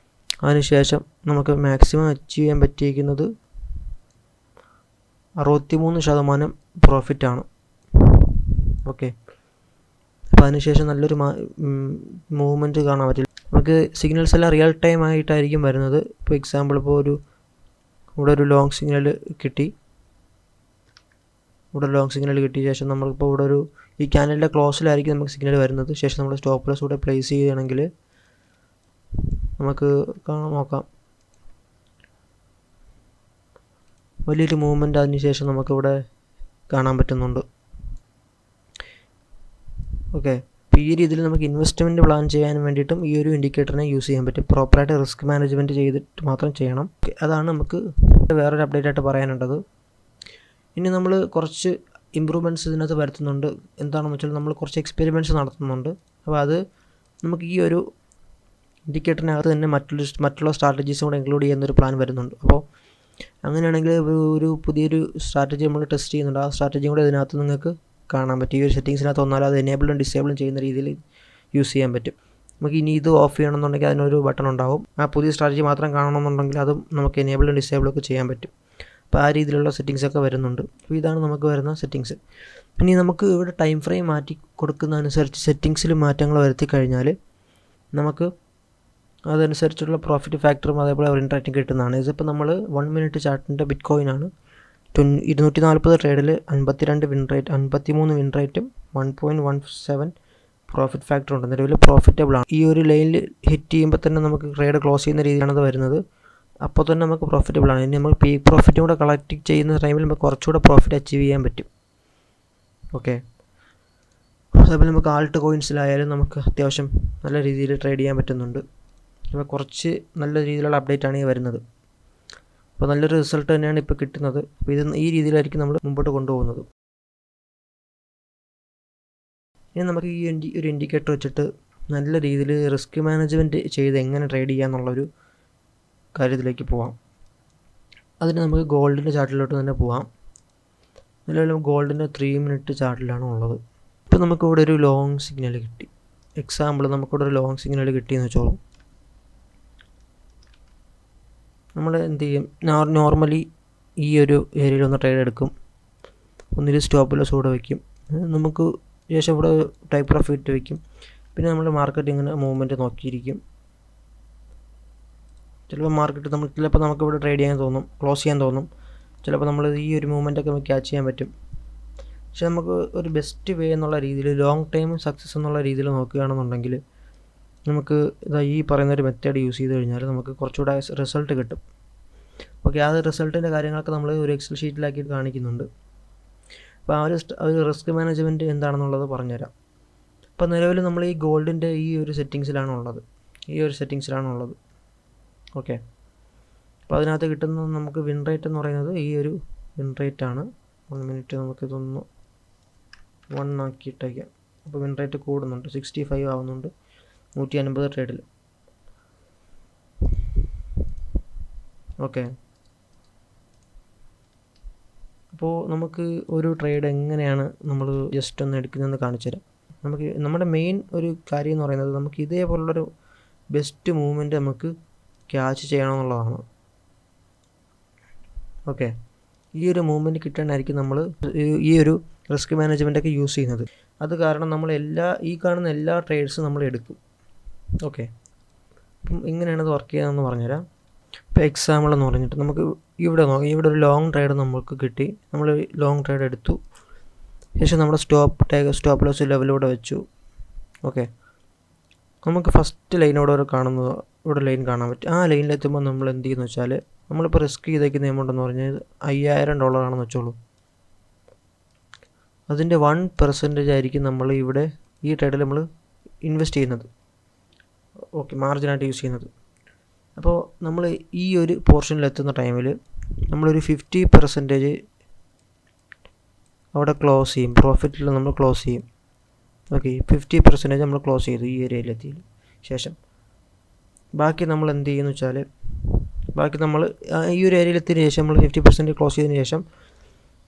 അതിനുശേഷം നമുക്ക് മാക്സിമം അച്ചീവ് ചെയ്യാൻ പറ്റിയിരിക്കുന്നത് 63% പ്രോഫിറ്റാണ്. ഓക്കെ, അപ്പോൾ അതിനുശേഷം നല്ലൊരു മൂവ്മെൻറ്റ് കാണാൻ പറ്റില്ല. നമുക്ക് സിഗ്നൽസ് എല്ലാം റിയൽ ടൈം ആയിട്ടായിരിക്കും വരുന്നത്. ഇപ്പോൾ എക്സാമ്പിൾ ഇപ്പോൾ ഇവിടെ ഒരു ലോങ് സിഗ്നൽ കിട്ടി. ഇവിടെ ലോങ് സിഗ്നൽ കിട്ടിയ ശേഷം നമ്മളിപ്പോൾ ഇവിടെ ഈ ക്യാനലിൻ്റെ ക്ലോസിലായിരിക്കും നമുക്ക് സിഗ്നൽ വരുന്നത്. ശേഷം നമ്മൾ സ്റ്റോപ്പ് ലോസ് ഇവിടെ പ്ലേസ് ചെയ്യുകയാണെങ്കിൽ നമുക്ക് നോക്കാം വലിയൊരു മൂവ്മെൻറ്റ് അതിന് ശേഷം നമുക്കിവിടെ കാണാൻ പറ്റുന്നുണ്ട്. ഓക്കെ, അപ്പോൾ ഈ രീതിയിൽ നമുക്ക് ഇൻവെസ്റ്റ്മെൻറ്റ് പ്ലാൻ ചെയ്യാൻ വേണ്ടിയിട്ടും ഈ ഒരു ഇൻഡിക്കേറ്ററിനെ യൂസ് ചെയ്യാൻ പറ്റും. പ്രോപ്പറായിട്ട് റിസ്ക് മാനേജ്മെൻറ്റ് ചെയ്തിട്ട് മാത്രം ചെയ്യണം. അതാണ് നമുക്ക് വേറൊരു അപ്ഡേറ്റ് ആയിട്ട് പറയാനുള്ളത്. ഇനി നമ്മൾ കുറച്ച് ഇമ്പ്രൂവ്മെൻറ്റ്സ് ഇതിനകത്ത് വരുത്തുന്നുണ്ട്. എന്താണെന്ന് വെച്ചാൽ നമ്മൾ കുറച്ച് എക്സ്പെരിമെൻറ്റ്സ് നടത്തുന്നുണ്ട്. അപ്പോൾ അത് നമുക്ക് ഈ ഒരു ഇൻഡിക്കേറ്ററിനകത്ത് തന്നെ മറ്റുള്ള സ്ട്രാറ്റജീസും കൂടെ ഇൻക്ലൂഡ് ചെയ്യുന്നൊരു പ്ലാൻ വരുന്നുണ്ട്. അപ്പോൾ അങ്ങനെയാണെങ്കിൽ ഒരു പുതിയൊരു സ്ട്രാറ്റജി നമ്മൾ ടെസ്റ്റ് ചെയ്യുന്നുണ്ട്. ആ സ്ട്രാറ്റജിയും കൂടെ ഇതിനകത്ത് നിങ്ങൾക്ക് കാണാൻ പറ്റും. ഈ ഒരു സെറ്റിങ്സിനകത്ത് വന്നാലും അത് എനേബിളും ഡിസേബിളും ചെയ്യുന്ന രീതിയിൽ യൂസ് ചെയ്യാൻ പറ്റും. നമുക്ക് ഇനി ഇത് ഓഫ് ചെയ്യണമെന്നുണ്ടെങ്കിൽ അതിനൊരു ബട്ടൺ ഉണ്ടാവും. ആ പുതിയ സ്ട്രാറ്റജി മാത്രം കാണണമെന്നുണ്ടെങ്കിൽ അതും നമുക്ക് എനേബിളും ഡിസേബിളും ഒക്കെ ചെയ്യാൻ പറ്റും. അപ്പോൾ ആ രീതിയിലുള്ള സെറ്റിങ്സൊക്കെ വരുന്നുണ്ട്. അപ്പോൾ ഇതാണ് നമുക്ക് വരുന്ന സെറ്റിങ്സ്. ഇനി നമുക്ക് ഇവിടെ ടൈം ഫ്രെയിം മാറ്റി കൊടുക്കുന്നതനുസരിച്ച് സെറ്റിങ്സിൽ മാറ്റങ്ങൾ വരുത്തി കഴിഞ്ഞാൽ നമുക്ക് അതനുസരിച്ചുള്ള പ്രോഫിറ്റ് ഫാക്ടറും അതേപോലെ വിൻ റേറ്റും കിട്ടുന്നതാണ്. ഇതിപ്പോൾ നമ്മൾ 1 minute ചാർട്ടിൻ്റെ ബിറ്റ് കോയിനാണ്. 240 ട്രേഡിൽ 53 വിൻ റേറ്റും 1.17 പ്രോഫിറ്റ് ഫാക്ടർ ഉണ്ട്. നിലവിൽ പ്രോഫിറ്റബിൾ ആണ്. ഈ ഒരു ലൈനിൽ ഹിറ്റ് ചെയ്യുമ്പോൾ തന്നെ നമുക്ക് ട്രേഡ് ക്ലോസ് ചെയ്യുന്ന രീതിയിലാണത് വരുന്നത്. അപ്പോൾ തന്നെ നമുക്ക് പ്രോഫിറ്റബിൾ ആണ്. ഇനി നമുക്ക് പീക്ക് പ്രോഫിറ്റും കൂടെ കളക്ട് ചെയ്യുന്ന ടൈമിൽ നമുക്ക് കുറച്ചുകൂടെ പ്രോഫിറ്റ് അച്ചീവ് ചെയ്യാൻ പറ്റും. ഓക്കെ, അതേപോലെ നമുക്ക് ആൾട്ട് കോയിൻസിലായാലും നമുക്ക് അത്യാവശ്യം നല്ല രീതിയിൽ ട്രേഡ് ചെയ്യാൻ പറ്റുന്നുണ്ട്. അപ്പോൾ കുറച്ച് നല്ല രീതിയിലുള്ള അപ്ഡേറ്റ് ആണ് ഈ വരുന്നത്. അപ്പോൾ നല്ലൊരു റിസൾട്ട് തന്നെയാണ് ഇപ്പോൾ കിട്ടുന്നത്. അപ്പോൾ ഇത് ഈ രീതിയിലായിരിക്കും നമ്മൾ മുമ്പോട്ട് കൊണ്ടുപോകുന്നത്. ഇനി നമുക്ക് ഈ ഒരു ഇൻഡിക്കേറ്റർ വെച്ചിട്ട് നല്ല രീതിയിൽ റിസ്ക് മാനേജ്മെൻറ്റ് ചെയ്ത് എങ്ങനെ ട്രേഡ് ചെയ്യാമെന്നുള്ളൊരു കാര്യത്തിലേക്ക് പോവാം. അതിന് നമുക്ക് ഗോൾഡിൻ്റെ ചാർട്ടിലോട്ട് തന്നെ പോവാം. നിലവിൽ ഗോൾഡിൻ്റെ 3 മിനിറ്റ് ചാർട്ടിലാണ് ഉള്ളത്. ഇപ്പോൾ നമുക്കിവിടെ ഒരു ലോങ് സിഗ്നൽ കിട്ടി. എക്സാമ്പിൾ നമുക്കിവിടെ ഒരു ലോങ് സിഗ്നൽ കിട്ടിയെന്ന് വെച്ചോളൂ. നമ്മൾ എന്ത് ചെയ്യും, നോർമലി ഈ ഒരു ഏരിയയിൽ ഒന്ന് ട്രേഡ് എടുക്കും, ഒന്നിൽ സ്റ്റോപ്പ് ലോസ് കൂടെ വയ്ക്കും, നമുക്ക് ശേഷം ഇവിടെ ടൈപ്പ് പ്രോഫിറ്റ് വയ്ക്കും. പിന്നെ നമ്മൾ മാർക്കറ്റ് ഇങ്ങനെ മൂവ്മെൻറ്റ് നോക്കിയിരിക്കും. ചിലപ്പോൾ നമുക്കിവിടെ ട്രേഡ് ചെയ്യാൻ തോന്നും, ക്ലോസ് ചെയ്യാൻ തോന്നും. ചിലപ്പോൾ നമ്മൾ ഈ ഒരു മൂവ്മെൻറ്റൊക്കെ നമുക്ക് ക്യാച്ച് ചെയ്യാൻ പറ്റും. പക്ഷെ നമുക്ക് ഒരു ബെസ്റ്റ് വേ എന്നുള്ള രീതിയിൽ, ലോങ് ടൈം സക്സസ് എന്നുള്ള രീതിയിൽ നോക്കുകയാണെന്നുണ്ടെങ്കിൽ നമുക്ക് ഈ പറയുന്നൊരു മെത്തേഡ് യൂസ് ചെയ്ത് കഴിഞ്ഞാൽ നമുക്ക് കുറച്ചുകൂടെ റിസൾട്ട് കിട്ടും. ഓക്കെ, ആ റിസൾട്ടിൻ്റെ കാര്യങ്ങളൊക്കെ നമ്മൾ ഒരു എക്സൽ ഷീറ്റിലാക്കിയിട്ട് കാണിക്കുന്നുണ്ട്. അപ്പോൾ ആ ഒരു റിസ്ക് മാനേജ്മെൻറ്റ് എന്താണെന്നുള്ളത് പറഞ്ഞുതരാം. അപ്പോൾ നിലവിൽ നമ്മൾ ഈ ഗോൾഡിൻ്റെ ഈ ഒരു സെറ്റിങ്സിലാണുള്ളത്. ഓക്കെ, അപ്പോൾ അതിനകത്ത് കിട്ടുന്നത് നമുക്ക് വിൻ റേറ്റ് എന്ന് പറയുന്നത് ഈ ഒരു വിൻ റേറ്റാണ്. 1 മിനിറ്റ് നമുക്കിതൊന്ന് 1 ആക്കിയിട്ടേക്കാം. അപ്പോൾ വിൻ റേറ്റ് കൂടുന്നുണ്ട്, 65 ആവുന്നുണ്ട് 150 ട്രേഡിൽ. ഓക്കെ, അപ്പോൾ നമുക്ക് ഒരു ട്രേഡ് എങ്ങനെയാണ് നമ്മൾ ജസ്റ്റ് ഒന്ന് എടുക്കുന്നതെന്ന് കാണിച്ചു തരാം. നമുക്ക് നമ്മുടെ മെയിൻ ഒരു കാര്യം എന്ന് പറയുന്നത് നമുക്ക് ഇതേപോലുള്ളൊരു ബെസ്റ്റ് മൂവ്മെൻറ്റ് നമുക്ക് ക്യാച്ച് ചെയ്യണമെന്നുള്ളതാണ്. ഓക്കെ, ഈ ഒരു മൂവ്മെൻറ്റ് കിട്ടാനായിരിക്കും നമ്മൾ ഈ ഒരു റിസ്ക് മാനേജ്മെൻറ്റൊക്കെ യൂസ് ചെയ്യുന്നത്. അത് കാരണം നമ്മൾ ഈ കാണുന്ന എല്ലാ ട്രേഡ്സും നമ്മൾ എടുക്കും. ഓക്കെ, അപ്പം എങ്ങനെയാണത് വർക്ക് ചെയ്യാമെന്ന് പറഞ്ഞുതരാം. ഇപ്പോൾ എക്സാമ്പിൾ എന്ന് പറഞ്ഞിട്ട് നമുക്ക് ഇവിടെ നോക്കാം. ഇവിടെ ഒരു ലോങ് ട്രേഡ് നമുക്ക് കിട്ടി. നമ്മൾ ലോങ് ട്രേഡ് എടുത്തു, ശേഷം നമ്മുടെ സ്റ്റോപ്പ് ലോസ് ലെവലിലൂടെ വെച്ചു. ഓക്കെ, നമുക്ക് ഫസ്റ്റ് ലൈനോടെ ഇവിടെ ലൈൻ കാണാൻ പറ്റും. ആ ലൈനിലെത്തുമ്പോൾ നമ്മൾ എന്ത് ചെയ്യുന്നു വെച്ചാൽ, നമ്മളിപ്പോൾ റിസ്ക് ചെയ്തേക്കുന്ന എമൗണ്ട് എന്ന് പറഞ്ഞാൽ $5000 ആണെന്ന് വെച്ചോളൂ. അതിൻ്റെ 1% ആയിരിക്കും നമ്മൾ ഇവിടെ ഈ ട്രേഡിൽ നമ്മൾ ഇൻവെസ്റ്റ് ചെയ്യുന്നത്. ഓക്കെ, മാർജിനായിട്ട് യൂസ് ചെയ്യുന്നത്. അപ്പോൾ നമ്മൾ ഈ ഒരു പോർഷനിലെത്തുന്ന ടൈമിൽ നമ്മളൊരു 50% അവിടെ ക്ലോസ് ചെയ്യും, പ്രോഫിറ്റിൽ നമ്മൾ ക്ലോസ് ചെയ്യും. ഓക്കെ, 50% നമ്മൾ ക്ലോസ് ചെയ്തു ഈ ഏരിയയിലെത്തി. ശേഷം ബാക്കി നമ്മൾ എന്ത് ചെയ്യുന്നു വെച്ചാൽ, നമ്മൾ ഈ ഒരു ഏരിയയിലെത്തിയതിന് ശേഷം നമ്മൾ 50% ക്ലോസ് ചെയ്തതിന് ശേഷം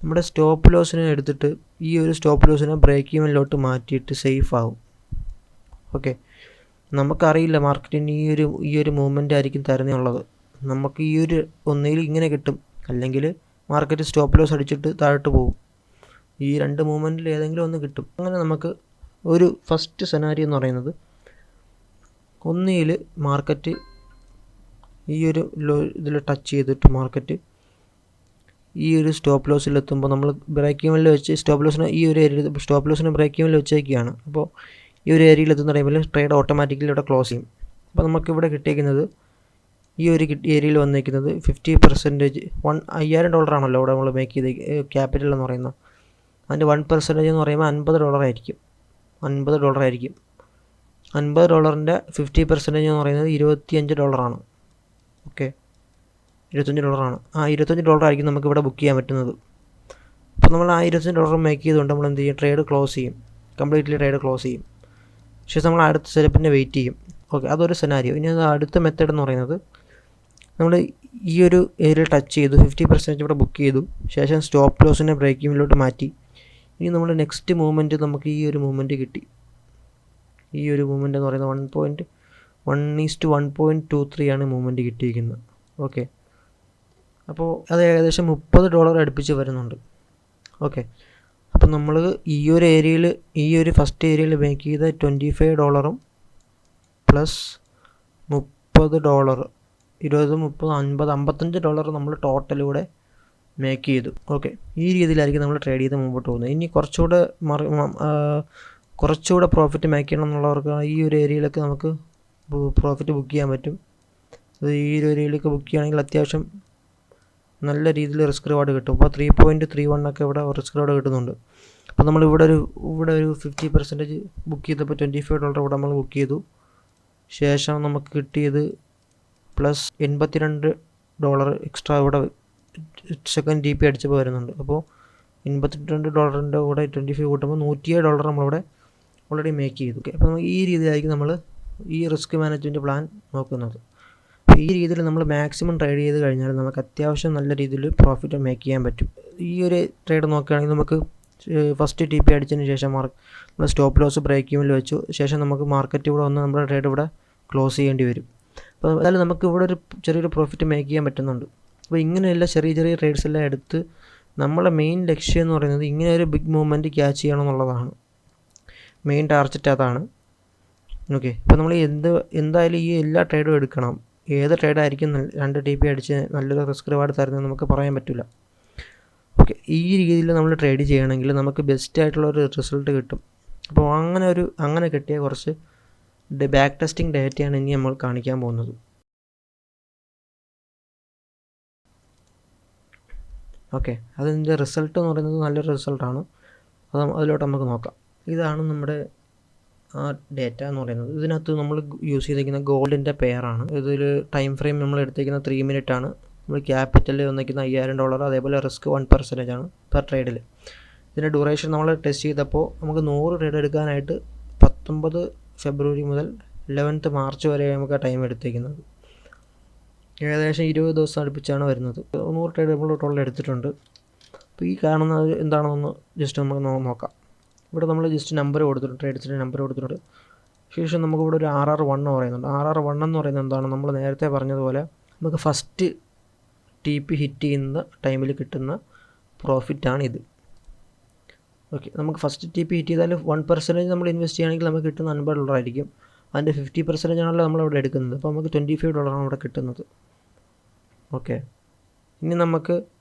നമ്മുടെ സ്റ്റോപ്പ് ലോസിനെ എടുത്തിട്ട് ഈ ഒരു സ്റ്റോപ്പ് ലോസിനെ ബ്രേക്ക് ഈവനിലോട്ട് മാറ്റിയിട്ട് സേഫ് ആവും. ഓക്കെ, നമുക്കറിയില്ല മാർക്കറ്റിന് ഈ ഒരു മൂവ്മെൻ്റ് ആയിരിക്കും തരുന്നുള്ളത്. നമുക്ക് ഈ ഒരു ഒന്നുകിൽ ഇങ്ങനെ കിട്ടും, അല്ലെങ്കിൽ മാർക്കറ്റ് സ്റ്റോപ്പ് ലോസ് അടിച്ചിട്ട് താഴോട്ട് പോകും. ഈ 2 മൂവ്മെൻറ്റിൽ ഏതെങ്കിലും ഒന്ന് കിട്ടും. അങ്ങനെ നമുക്ക് ഒരു ഫസ്റ്റ് സെനാരിയോ എന്ന് പറയുന്നത്, ഒന്നുകിൽ മാർക്കറ്റ് ഈ ഒരു ഇതിൽ ടച്ച് ചെയ്തിട്ട് മാർക്കറ്റ് ഈ ഒരു സ്റ്റോപ്പ് ലോസിലെത്തുമ്പോൾ നമ്മൾ ബ്രേക്ക് ഈവനിൽ വെച്ച് സ്റ്റോപ്പ് ലോസിനെ ബ്രേക്ക് ഈവനിൽ വെച്ചേക്കുകയാണ്. അപ്പോൾ ഈ ഒരു ഏരിയയിലെത്തുന്ന ടൈമിൽ ട്രേഡ് ഓട്ടോമാറ്റിക്കലി ഇവിടെ ക്ലോസ് ചെയ്യും. അപ്പോൾ നമുക്കിവിടെ കിട്ടിയിരിക്കുന്നത് ഈ ഒരു ഏരിയയിൽ വന്നിരിക്കുന്നത് 50%, $5000 ആണല്ലോ ഇവിടെ നമ്മൾ മേക്ക് ചെയ്ത് ക്യാപിറ്റൽ എന്ന് പറയുന്നത്. അതിൻ്റെ 1% എന്ന് പറയുമ്പോൾ $50 ആയിരിക്കും. $50ൻ്റെ 50% എന്ന് പറയുന്നത് $25 ആണ്. ഓക്കെ, $25 ആണ്. ആ $25 ആയിരിക്കും നമുക്കിവിടെ ബുക്ക് ചെയ്യാൻ പറ്റുന്നത്. അപ്പോൾ നമ്മൾ ആ $25 മേക്ക് ചെയ്തുകൊണ്ട് നമ്മൾ എന്ത് ചെയ്യും, ട്രേഡ് ക്ലോസ് ചെയ്യും, കംപ്ലീറ്റ്ലി ട്രേഡ് ക്ലോസ് ചെയ്യും. ശേഷം നമ്മൾ അടുത്ത സ്റ്റെപ്പിനെ വെയിറ്റ് ചെയ്യും. ഓക്കെ, അതൊരു സെനാരിയോ. ഇനി അടുത്ത മെത്തേഡ് എന്ന് പറയുന്നത്, നമ്മൾ ഈ ഒരു ഏരിയ ടച്ച് ചെയ്തു, 50% ഇവിടെ ബുക്ക് ചെയ്തു, ശേഷം സ്റ്റോപ്പ് ലോസിനെ ബ്രേക്ക് ഈവനിലോട്ട് മാറ്റി. ഇനി നമ്മൾ നെക്സ്റ്റ് മൂവ്മെൻറ്റ് നമുക്ക് ഈ ഒരു മൂവ്മെൻറ്റ് കിട്ടി. ഈ ഒരു മൂവ്മെൻറ്റ് എന്ന് പറയുന്നത് 1:1.23 ആണ് മൂവ്മെൻറ്റ് കിട്ടിയിരിക്കുന്നത്. ഓക്കെ, അപ്പോൾ അത് ഏകദേശം $30 അടുപ്പിച്ച് വരുന്നുണ്ട്. ഓക്കെ, അപ്പോൾ നമ്മൾ ഈ ഒരു ഫസ്റ്റ് ഏരിയയിൽ മേക്ക് ചെയ്ത $25 പ്ലസ് $30, 20, 30, 50, $55 നമ്മൾ ടോട്ടലൂടെ മേക്ക് ചെയ്തു. ഓക്കെ, ഈ രീതിയിലായിരിക്കും നമ്മൾ ട്രേഡ് ചെയ്ത് മുമ്പോട്ട് പോകുന്നത്. ഇനി കുറച്ചുകൂടെ പ്രോഫിറ്റ് മേക്ക് ചെയ്യണം എന്നുള്ളവർക്ക് ഈ ഒരു ഏരിയയിലൊക്കെ നമുക്ക് പ്രോഫിറ്റ് ബുക്ക് ചെയ്യാൻ പറ്റും. അത് ഈ ഒരു ഏരിയയിലേക്ക് ബുക്ക് ചെയ്യുകയാണെങ്കിൽ അത്യാവശ്യം നല്ല രീതിയിൽ റിസ്ക് റിവാർഡ് കിട്ടും. അപ്പോൾ 3.31 ഒക്കെ ഇവിടെ റിസ്ക് റിവാർഡ് കിട്ടുന്നുണ്ട്. അപ്പോൾ നമ്മൾ ഇവിടെ ഒരു 50% ബുക്ക് ചെയ്തപ്പോൾ $25 ഇവിടെ നമ്മൾ ബുക്ക് ചെയ്തു. ശേഷം നമുക്ക് കിട്ടിയത് പ്ലസ് $82 എക്സ്ട്രാ ഇവിടെ സെക്കൻഡ് DP അടിച്ചപ്പോൾ വരുന്നുണ്ട്. അപ്പോൾ $82 കൂടെ 25 കൂട്ടുമ്പോൾ $107 നമ്മളിവിടെ ഓൾറെഡി മേക്ക് ചെയ്തു. അപ്പോൾ ഈ രീതിയിലായിരിക്കും നമ്മൾ ഈ റിസ്ക് മാനേജ്മെൻറ്റ് പ്ലാൻ നോക്കുന്നത്. ഈ രീതിയിൽ നമ്മൾ മാക്സിമം ട്രേഡ് ചെയ്ത് കഴിഞ്ഞാൽ നമുക്ക് അത്യാവശ്യം നല്ല രീതിയിൽ പ്രോഫിറ്റ് മേക്ക് ചെയ്യാൻ പറ്റും. ഈ ഒരു ട്രേഡ് നോക്കുകയാണെങ്കിൽ നമുക്ക് ഫസ്റ്റ് TP അടിച്ചതിന് ശേഷം നമ്മൾ സ്റ്റോപ്പ് ലോസ് ബ്രേക്ക് ഈവനിൽ വെച്ചു ശേഷം നമുക്ക് മാർക്കറ്റ് ഇവിടെ വന്ന് നമ്മുടെ ട്രേഡ് ഇവിടെ ക്ലോസ് ചെയ്യേണ്ടി വരും. അപ്പോൾ അതായത് നമുക്ക് ഇവിടെ ഒരു ചെറിയൊരു പ്രോഫിറ്റ് മേക്ക് ചെയ്യാൻ പറ്റുന്നുണ്ട്. അപ്പോൾ ഇങ്ങനെയുള്ള ചെറിയ ചെറിയ ട്രേഡ്സ് എല്ലാം എടുത്ത് നമ്മളെ മെയിൻ ലക്ഷ്യം എന്ന് പറയുന്നത് ഇങ്ങനെ ഒരു ബിഗ് മൂവ്മെൻറ്റ് ക്യാച്ച് ചെയ്യണം എന്നുള്ളതാണ്. മെയിൻ ടാർഗറ്റ് അതാണ്. ഓക്കെ, അപ്പോൾ നമ്മൾ എന്തായാലും ഈ എല്ലാ ട്രേഡും എടുക്കണം. ഏത് ട്രേഡായിരിക്കും 2 TP അടിച്ച് നല്ലൊരു റിസ്ക് റിവാർഡ് തരുന്നത് നമുക്ക് പറയാൻ പറ്റില്ല. ഓക്കെ, ഈ രീതിയിൽ നമ്മൾ ട്രേഡ് ചെയ്യണമെങ്കിൽ നമുക്ക് ബെസ്റ്റ് ആയിട്ടുള്ളൊരു റിസൾട്ട് കിട്ടും. അപ്പോൾ അങ്ങനെ കിട്ടിയ കുറച്ച് ബാക്ക് ടെസ്റ്റിംഗ് ഡേറ്റയാണ് ഇനി നമ്മൾ കാണിക്കാൻ പോകുന്നത്. ഓക്കെ, അതിൻ്റെ റിസൾട്ട് എന്ന് പറയുന്നത് നല്ലൊരു റിസൾട്ടാണ്. അതിലോട്ട് നമുക്ക് നോക്കാം. ഇതാണ് നമ്മുടെ ആ ഡേറ്റ എന്ന് പറയുന്നത്. ഇതിനകത്ത് നമ്മൾ യൂസ് ചെയ്തിരിക്കുന്ന ഗോൾഡിൻ്റെ പെയറാണ്. ഇതിൽ ടൈം ഫ്രെയിം നമ്മൾ എടുത്തിരിക്കുന്ന 3 മിനിറ്റ് ആണ്. നമ്മൾ ക്യാപിറ്റൽ വന്നിരിക്കുന്ന $5000, അതേപോലെ റിസ്ക് 1% ആണ് പെർ ട്രേഡിൽ. ഇതിൻ്റെ ഡ്യൂറേഷൻ നമ്മൾ ടെസ്റ്റ് ചെയ്തപ്പോൾ നമുക്ക് 100 ട്രേഡ് എടുക്കാനായിട്ട് 19 ഫെബ്രുവരി മുതൽ 11 മാർച്ച് വരെ നമുക്ക് ആ ടൈം എടുത്തിരിക്കുന്നത്. ഏകദേശം 20 ദിവസം അടുപ്പിച്ചാണ് വരുന്നത്. 100 ട്രേഡ് നമ്മൾ ടോട്ടൽ എടുത്തിട്ടുണ്ട്. അപ്പോൾ ഈ കാണുന്നത് എന്താണെന്ന് ജസ്റ്റ് നമുക്ക് നോക്കാം. ഇവിടെ നമ്മൾ ജസ്റ്റ് നമ്പർ കൊടുത്തിട്ടുണ്ട്, ട്രേഡ്സിൻ്റെ നമ്പർ കൊടുത്തിട്ടുണ്ട്. ശേഷം നമുക്കിവിടെ ഒരു RR1 പറയുന്നുണ്ട്. RR1 എന്ന് പറയുന്നത് എന്താണ്? നമ്മൾ നേരത്തെ പറഞ്ഞതുപോലെ നമുക്ക് ഫസ്റ്റ് TP ഹിറ്റ് ചെയ്യുന്ന ടൈമിൽ കിട്ടുന്ന പ്രോഫിറ്റാണിത്. ഓക്കെ, നമുക്ക് ഫസ്റ്റ് TP ഹിറ്റ് ചെയ്താൽ 1% നമ്മൾ ഇൻവെസ്റ്റ് ചെയ്യുകയാണെങ്കിൽ നമുക്ക് കിട്ടുന്ന $50 ആയിരിക്കും. അതിൻ്റെ 50% ആണല്ലോ നമ്മളവിടെ എടുക്കുന്നത്. അപ്പോൾ നമുക്ക് $25 അവിടെ കിട്ടുന്നത്. ഓക്കെ, ഇനി നമുക്ക്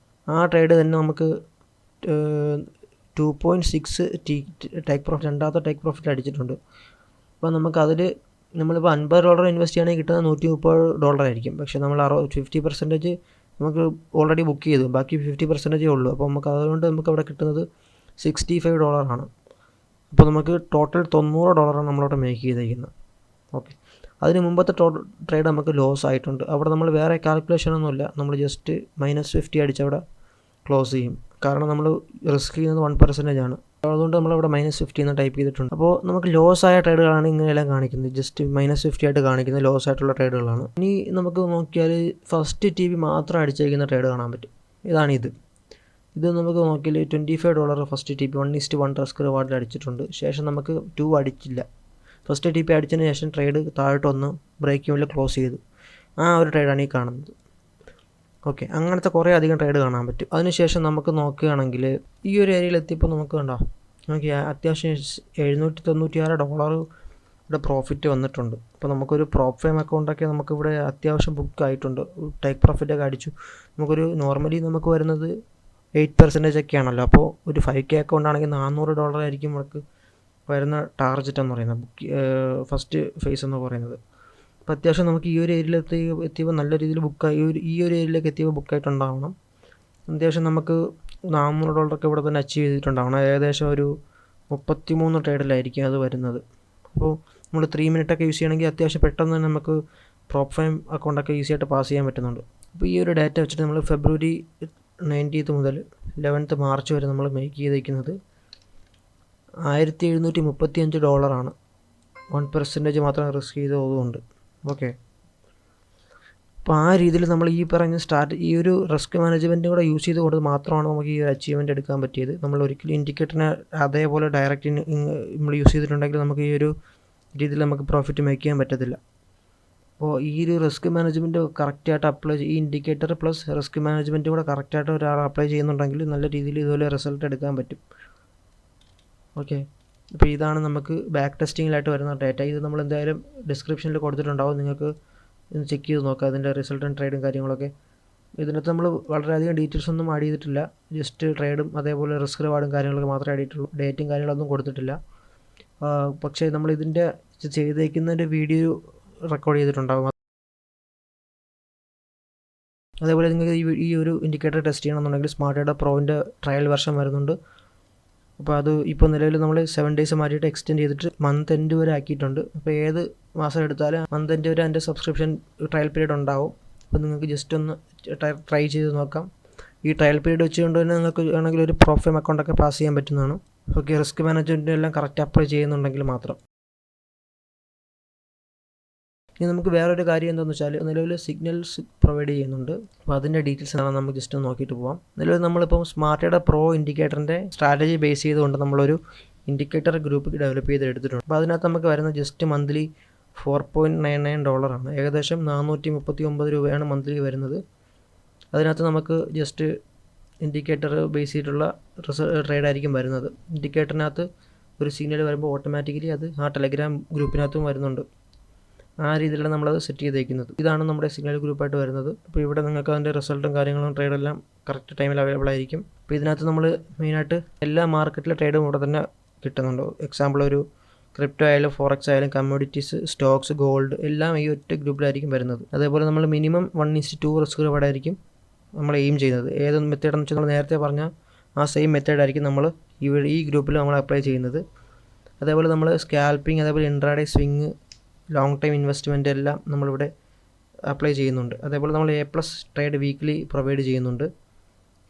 ആ ട്രേഡ് തന്നെ നമുക്ക് 2.6 ടേക്ക് പ്രോഫിറ്റ്, രണ്ടാമത്തെ ടേക്ക് പ്രോഫിറ്റ് അടിച്ചിട്ടുണ്ട്. അപ്പോൾ നമുക്കതിൽ നമ്മളിപ്പോൾ $50 ഇൻവെസ്റ്റ് ചെയ്യുകയാണെങ്കിൽ കിട്ടുന്നത് $130 ആയിരിക്കും. പക്ഷേ നമ്മൾ 50% നമുക്ക് ഓൾറെഡി ബുക്ക് ചെയ്തു, ബാക്കി 50% ഉള്ളൂ. അപ്പോൾ അതുകൊണ്ട് നമുക്ക് അവിടെ കിട്ടുന്നത് $65 ആണ്. അപ്പോൾ നമുക്ക് ടോട്ടൽ $90 നമ്മളവിടെ മേക്ക് ചെയ്തിരിക്കുന്നത്. ഓക്കെ, അതിന് മുമ്പത്തെ ട്രേഡ് നമുക്ക് ലോസ് ആയിട്ടുണ്ട്. അവിടെ നമ്മൾ വേറെ കാൽക്കുലേഷനൊന്നുമില്ല, നമ്മൾ ജസ്റ്റ് -50 അടിച്ച് അവിടെ ക്ലോസ് ചെയ്യും. കാരണം നമ്മൾ റിസ്ക് ചെയ്യുന്നത് 1% ആണ്. അതുകൊണ്ട് നമ്മളവിടെ -50 എന്ന് ടൈപ്പ് ചെയ്തിട്ടുണ്ട്. അപ്പോൾ നമുക്ക് ലോസ് ആയ ട്രേഡുകളാണ് ഇങ്ങനെയെല്ലാം കാണിക്കുന്നത്. ജസ്റ്റ് -50 ആയിട്ട് കാണിക്കുന്നത് ലോസ് ആയിട്ടുള്ള ട്രേഡുകളാണ്. ഇനി നമുക്ക് നോക്കിയാൽ ഫസ്റ്റ് TP മാത്രം അടിച്ചിരിക്കുന്ന ട്രേഡ് കാണാൻ പറ്റും. ഇത് നമുക്ക് നോക്കിയാൽ $25 ഫസ്റ്റ് TP 1:1 റിസ്ക് റിവാർഡിൽ അടിച്ചിട്ടുണ്ട്. ശേഷം നമുക്ക് 2 അടിച്ചില്ല. ഫസ്റ്റ് TP അടിച്ചതിന് ശേഷം ട്രേഡ് താഴോട്ടൊന്ന് ബ്രേക്ക് ഈവനിൽ ക്ലോസ് ചെയ്തു. ആ ഒരു ട്രേഡാണ് ഈ കാണുന്നത്. ഓക്കെ, അങ്ങനത്തെ കുറേ അധികം ട്രേഡ് കാണാൻ പറ്റും. അതിനുശേഷം നമുക്ക് നോക്കുകയാണെങ്കിൽ ഈ ഒരു ഏരിയയിൽ എത്തിയപ്പോൾ നമുക്ക് കണ്ടോ, നമുക്ക് അത്യാവശ്യം $796 പ്രോഫിറ്റ് വന്നിട്ടുണ്ട്. അപ്പോൾ നമുക്കൊരു പ്രോപ്പ് ഫെയിം അക്കൗണ്ടൊക്കെ നമുക്കിവിടെ അത്യാവശ്യം ബുക്ക് ആയിട്ടുണ്ട്. ടേക്ക് പ്രോഫിറ്റൊക്കെ അടിച്ചു. നമുക്കൊരു നോർമലി നമുക്ക് വരുന്നത് 8% ഒക്കെയാണല്ലോ. അപ്പോൾ ഒരു 5K അക്കൗണ്ട് ആണെങ്കിൽ $400 ആയിരിക്കും നമുക്ക് വരുന്ന ടാർഗറ്റ് എന്ന് പറയുന്നത്, ഫസ്റ്റ് ഫേസ് എന്ന് പറയുന്നത്. അപ്പോൾ അത്യാവശ്യം നമുക്ക് ഈ ഒരു ഏരിയയിൽ എത്തിയപ്പോൾ നല്ല രീതിയിൽ ബുക്കായി, ഈ ഒരു ഏരിയയിലേക്ക് എത്തിയപ്പോൾ ബുക്കായിട്ടുണ്ടാവണം. അത്യാവശ്യം നമുക്ക് $400 ഇവിടെ തന്നെ അച്ചീവ് ചെയ്തിട്ടുണ്ടാവണം. ഏകദേശം ഒരു 33 ട്രേഡിലായിരിക്കും അത് വരുന്നത്. അപ്പോൾ നമ്മൾ 3 മിനിറ്റൊക്കെ യൂസ് ചെയ്യണമെങ്കിൽ അത്യാവശ്യം പെട്ടെന്ന് തന്നെ നമുക്ക് പ്രോപ്പ് ഫെയിം അക്കൗണ്ടൊക്കെ ഈസി ആയിട്ട് പാസ് ചെയ്യാൻ പറ്റുന്നുണ്ട്. അപ്പോൾ ഈ ഒരു ഡാറ്റ വെച്ചിട്ട് നമ്മൾ ഫെബ്രുവരി 19 മുതൽ 11 മാർച്ച് വരെ നമ്മൾ മേക്ക് ചെയ്തിരിക്കുന്നത് $1735 ആണ്. 1% മാത്രം റിസ്ക് ചെയ്തതുകൊണ്ട്. ഓക്കെ, അപ്പോൾ ആ രീതിയിൽ നമ്മൾ ഈ പറഞ്ഞ ഈ ഒരു റിസ്ക് മാനേജ്മെൻറ്റും കൂടെ യൂസ് ചെയ്തുകൊണ്ട് മാത്രമാണ് നമുക്ക് ഈ ഒരു അച്ചീവ്മെൻറ്റ് എടുക്കാൻ പറ്റിയത്. നമ്മൾ ഒരിക്കലും ഇൻഡിക്കേറ്ററിനെ അതേപോലെ ഡയറക്റ്റ് നമ്മൾ യൂസ് ചെയ്തിട്ടുണ്ടെങ്കിൽ നമുക്ക് ഈ ഒരു രീതിയിൽ നമുക്ക് പ്രോഫിറ്റ് മേക്ക് ചെയ്യാൻ പറ്റത്തില്ല. അപ്പോൾ ഈ ഒരു റിസ്ക് മാനേജ്മെൻറ്റ് കറക്റ്റായിട്ട് ഈ ഇൻഡിക്കേറ്റർ പ്ലസ് റിസ്ക് മാനേജ്മെൻറ്റ് കൂടെ കറക്റ്റായിട്ട് ഒരാൾ അപ്ലൈ ചെയ്യുന്നുണ്ടെങ്കിൽ നല്ല രീതിയിൽ ഇതുപോലെ റിസൾട്ട് എടുക്കാൻ പറ്റും. ഓക്കെ, അപ്പോൾ ഇതാണ് നമുക്ക് ബാക്ക് ടെസ്റ്റിങ്ങിലായിട്ട് വരുന്ന ഡേറ്റ. ഇത് നമ്മൾ എന്തായാലും ഡിസ്ക്രിപ്ഷനിൽ കൊടുത്തിട്ടുണ്ടാവും, നിങ്ങൾക്ക് ഒന്ന് ചെക്ക് ചെയ്ത് നോക്കാം അതിൻ്റെ റിസൾട്ടും ട്രേഡും കാര്യങ്ങളൊക്കെ. ഇതിനകത്ത് നമ്മൾ വളരെയധികം ഡീറ്റെയിൽസ് ഒന്നും ആഡ് ചെയ്തിട്ടില്ല. ജസ്റ്റ് ട്രേഡും അതേപോലെ റിസ്ക് റിവാർഡും കാര്യങ്ങളൊക്കെ മാത്രമേ ആഡ് ചെയ്തിട്ടുള്ളൂ. ഡേറ്റും കാര്യങ്ങളൊന്നും കൊടുത്തിട്ടില്ല. പക്ഷേ നമ്മൾ ഇതിൻ്റെ ചെയ്തേക്കുന്നതിൻ്റെ വീഡിയോ റെക്കോർഡ് ചെയ്തിട്ടുണ്ടാകും. അതേപോലെ നിങ്ങൾക്ക് ഈ ഒരു ഇൻഡിക്കേറ്റർ ടെസ്റ്റ് ചെയ്യണമെന്നുണ്ടെങ്കിൽ സ്മാർട്ട് ഡേറ്റ പ്രോവിൻ്റെ ട്രയൽ വെർഷൻ വരുന്നുണ്ട്. അപ്പോൾ അത് ഇപ്പോൾ നിലവിൽ നമ്മൾ 7 ഡേയ്സ് മാറ്റിയിട്ട് എക്സ്റ്റെൻഡ് ചെയ്തിട്ട് മന്ത് എൻഡ് വരെ ആക്കിയിട്ടുണ്ട്. അപ്പോൾ ഏത് മാസം എടുത്താലും മന്ത് എൻഡ് വരെ അതിൻ്റെ സബ്സ്ക്രിപ്ഷൻ ട്രയൽ പീരീഡ് ഉണ്ടാവും. അപ്പോൾ നിങ്ങൾക്ക് ജസ്റ്റ് ഒന്ന് ട്രൈ ചെയ്ത് നോക്കാം. ഈ ട്രയൽ പീരീഡ് വെച്ചുകൊണ്ട് തന്നെ നിങ്ങൾക്ക് വേണമെങ്കിൽ ഒരു പ്രോപ്പ് ഫെയിം അക്കൗണ്ടൊക്കെ പാസ് ചെയ്യാൻ പറ്റുന്നതാണ്. ഓക്കെ, റിസ്ക് മാനേജ്മെൻറ്റ് എല്ലാം കറക്റ്റ് അപ്ലൈ ചെയ്യുന്നുണ്ടെങ്കിൽ മാത്രം. ഇനി നമുക്ക് വേറൊരു കാര്യം എന്താണെന്ന് വെച്ചാൽ നിലവിൽ സിഗ്നൽസ് പ്രൊവൈഡ് ചെയ്യുന്നുണ്ട്. അപ്പോൾ അതിൻ്റെ ഡീറ്റെയിൽസ് ആണ് നമുക്ക് ജസ്റ്റ് നോക്കിയിട്ട് പോകാം. നിലവിൽ നമ്മളിപ്പോൾ സ്മാർട്ടയുടെ പ്രോ ഇൻഡിക്കേറ്ററിൻ്റെ സ്ട്രാറ്റജി ബേസ് ചെയ്തുകൊണ്ട് നമ്മളൊരു ഇൻഡിക്കേറ്റർ ഗ്രൂപ്പ് ഡെവലപ്പ് ചെയ്തെടുത്തിട്ടുണ്ട്. അപ്പോൾ അതിനകത്ത് നമുക്ക് വരുന്ന ജസ്റ്റ് മന്ത്ലി $4.99 ഏകദേശം 439 രൂപയാണ് മന്ത്ലി വരുന്നത്. അതിനകത്ത് നമുക്ക് ജസ്റ്റ് ഇൻഡിക്കേറ്റർ ബേസ് ചെയ്തിട്ടുള്ള ട്രേഡായിരിക്കും വരുന്നത്. ഇൻഡിക്കേറ്ററിനകത്ത് ഒരു സിഗ്നൽ വരുമ്പോൾ ഓട്ടോമാറ്റിക്കലി അത് ആ ടെലഗ്രാം ഗ്രൂപ്പിനകത്തും വരുന്നുണ്ട്. ആ രീതിയിലാണ് നമ്മളത് സെറ്റ് ചെയ്തേക്കുന്നത്. ഇതാണ് നമ്മുടെ സിഗ്നൽ ഗ്രൂപ്പായിട്ട് വരുന്നത്. അപ്പോൾ ഇവിടെ നിങ്ങൾക്ക് അതിൻ്റെ റിസൾട്ടും കാര്യങ്ങളും ട്രേഡെല്ലാം കറക്റ്റ് ടൈമിൽ അവൈലബിൾ ആയിരിക്കും. അപ്പോൾ ഇതിനകത്ത് നമ്മൾ മെയിനായിട്ട് എല്ലാ മാർക്കറ്റിലെ ട്രേഡും ഇവിടെ തന്നെ കിട്ടുന്നുണ്ട്. എക്സാമ്പിൾ ഒരു ക്രിപ്റ്റോ ആയാലും ഫോറക്സ് ആയാലും കമ്മോഡിറ്റീസ്, സ്റ്റോക്സ്, ഗോൾഡ് എല്ലാം ഈ ഒറ്റ ഗ്രൂപ്പിലായിരിക്കും വരുന്നത്. അതേപോലെ നമ്മൾ മിനിമം 1:2 റിസ്ക് റിവാർഡ് ആയിരിക്കും നമ്മൾ എയിം ചെയ്യുന്നത്. ഏത് മെത്തേഡെന്ന് വെച്ചാൽ നമ്മൾ നേരത്തെ പറഞ്ഞ ആ സെയിം മെത്തേഡായിരിക്കും നമ്മൾ ഈ ഗ്രൂപ്പിൽ നമ്മൾ അപ്ലൈ ചെയ്യുന്നത്. അതേപോലെ നമ്മൾ സ്കാൽപ്പിംഗ്, അതേപോലെ intraday swing, long time investment എല്ലാം നമ്മളിവിടെ അപ്ലൈ ചെയ്യുന്നുണ്ട്. അതേപോലെ നമ്മൾ A+ ട്രേഡ് വീക്ക്ലി പ്രൊവൈഡ് ചെയ്യുന്നുണ്ട്.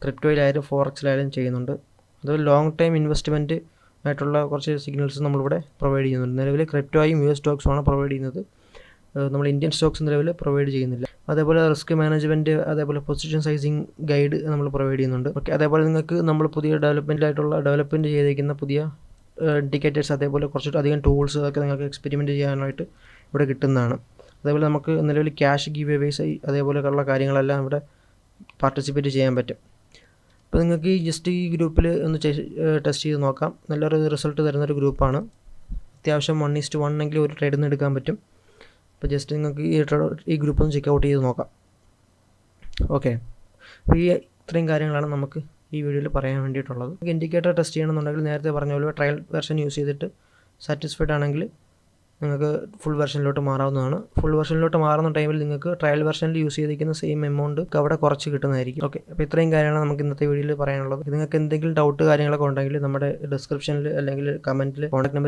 ക്രിപ്റ്റോയിലായാലും ഫോറക്സിലായാലും ചെയ്യുന്നുണ്ട്. അതുപോലെ ലോങ് ടൈം ഇൻവെസ്റ്റ്മെൻറ്റ് ആയിട്ടുള്ള കുറച്ച് സിഗ്നൽസ് നമ്മളിവിടെ പ്രൊവൈഡ് ചെയ്യുന്നുണ്ട്. നിലവിൽ ക്രിപ്റ്റോയും US സ്റ്റോക്സുമാണ് പ്രൊവൈഡ് ചെയ്യുന്നത്. നമ്മൾ ഇന്ത്യൻ സ്റ്റോക്സ് നിലവിൽ പ്രൊവൈഡ് ചെയ്യുന്നില്ല. അതേപോലെ റിസ്ക് മാനേജ്മെൻറ്റ്, അതേപോലെ പൊസിഷൻ സൈസിങ് ഗൈഡ് നമ്മൾ പ്രൊവൈഡ് ചെയ്യുന്നുണ്ട്. ഓക്കെ, അതേപോലെ നിങ്ങൾക്ക് നമ്മൾ പുതിയ ഡെവലപ്മെൻറ്റ് ചെയ്തിരിക്കുന്ന പുതിയ ഇൻഡിക്കേറ്റേഴ്സ്, അതേപോലെ കുറച്ചിട്ട് അധികം ടൂൾസ് ഒക്കെ നിങ്ങൾക്ക് എക്സ്പെരിമെൻറ്റ് ചെയ്യാനായിട്ട് ഇവിടെ കിട്ടുന്നതാണ്. അതേപോലെ നമുക്ക് നിലവിൽ ക്യാഷ് ഗീവ് അവേസ് അതേപോലെയുള്ള കാര്യങ്ങളെല്ലാം ഇവിടെ പാർട്ടിസിപ്പേറ്റ് ചെയ്യാൻ പറ്റും. അപ്പോൾ നിങ്ങൾക്ക് ജസ്റ്റ് ഈ ഗ്രൂപ്പിൽ ഒന്ന് ടെസ്റ്റ് ചെയ്ത് നോക്കാം. നല്ലൊരു റിസൾട്ട് തരുന്നൊരു ഗ്രൂപ്പാണ്. അത്യാവശ്യം 1:1 എങ്കിലും ഒരു ട്രേഡിൽ നിന്ന് എടുക്കാൻ പറ്റും. അപ്പോൾ ജസ്റ്റ് നിങ്ങൾക്ക് ഈ ഗ്രൂപ്പ് ഒന്ന് ചെക്ക് ഔട്ട് ചെയ്ത് നോക്കാം. ഓക്കെ, അപ്പോൾ ഇത്രയും കാര്യങ്ങളാണ് നമുക്ക് ഈ വീഡിയോയിൽ പറയാൻ വേണ്ടിയിട്ടുള്ളത്. ഇൻഡിക്കേറ്റർ ടെസ്റ്റ് ചെയ്യണമെന്നുണ്ടെങ്കിൽ നേരത്തെ പറഞ്ഞ പോലെ ട്രയൽ വെർഷൻ യൂസ് ചെയ്തിട്ട് സാറ്റിസ്ഫൈഡ് ആണെങ്കിൽ നിങ്ങൾക്ക് ഫുൾ വെർഷനിലോട്ട് മാറാവുന്നതാണ്. ഫുൾ വെർഷനിലോട്ട് മാറുന്ന ടൈമിൽ നിങ്ങൾക്ക് ട്രയൽ വെർഷനിൽ യൂസ് ചെയ്തിരിക്കുന്ന സെയിം എമൗണ്ട് അവിടെ കുറച്ച് കിട്ടുന്നതായിരിക്കും. ഓക്കെ, അപ്പോൾ ഇത്രയും കാര്യങ്ങളാണ് നമുക്ക് ഇന്നത്തെ വീഡിയോയിൽ പറയാനുള്ളത്. നിങ്ങൾക്ക് എന്തെങ്കിലും ഡൗട്ട് കാര്യങ്ങളൊക്കെ ഉണ്ടെങ്കിൽ നമ്മുടെ ഡിസ്ക്രിപ്ഷനിൽ അല്ലെങ്കിൽ കമൻറ്റിൽ കോൺടാക്ട് നമ്പർ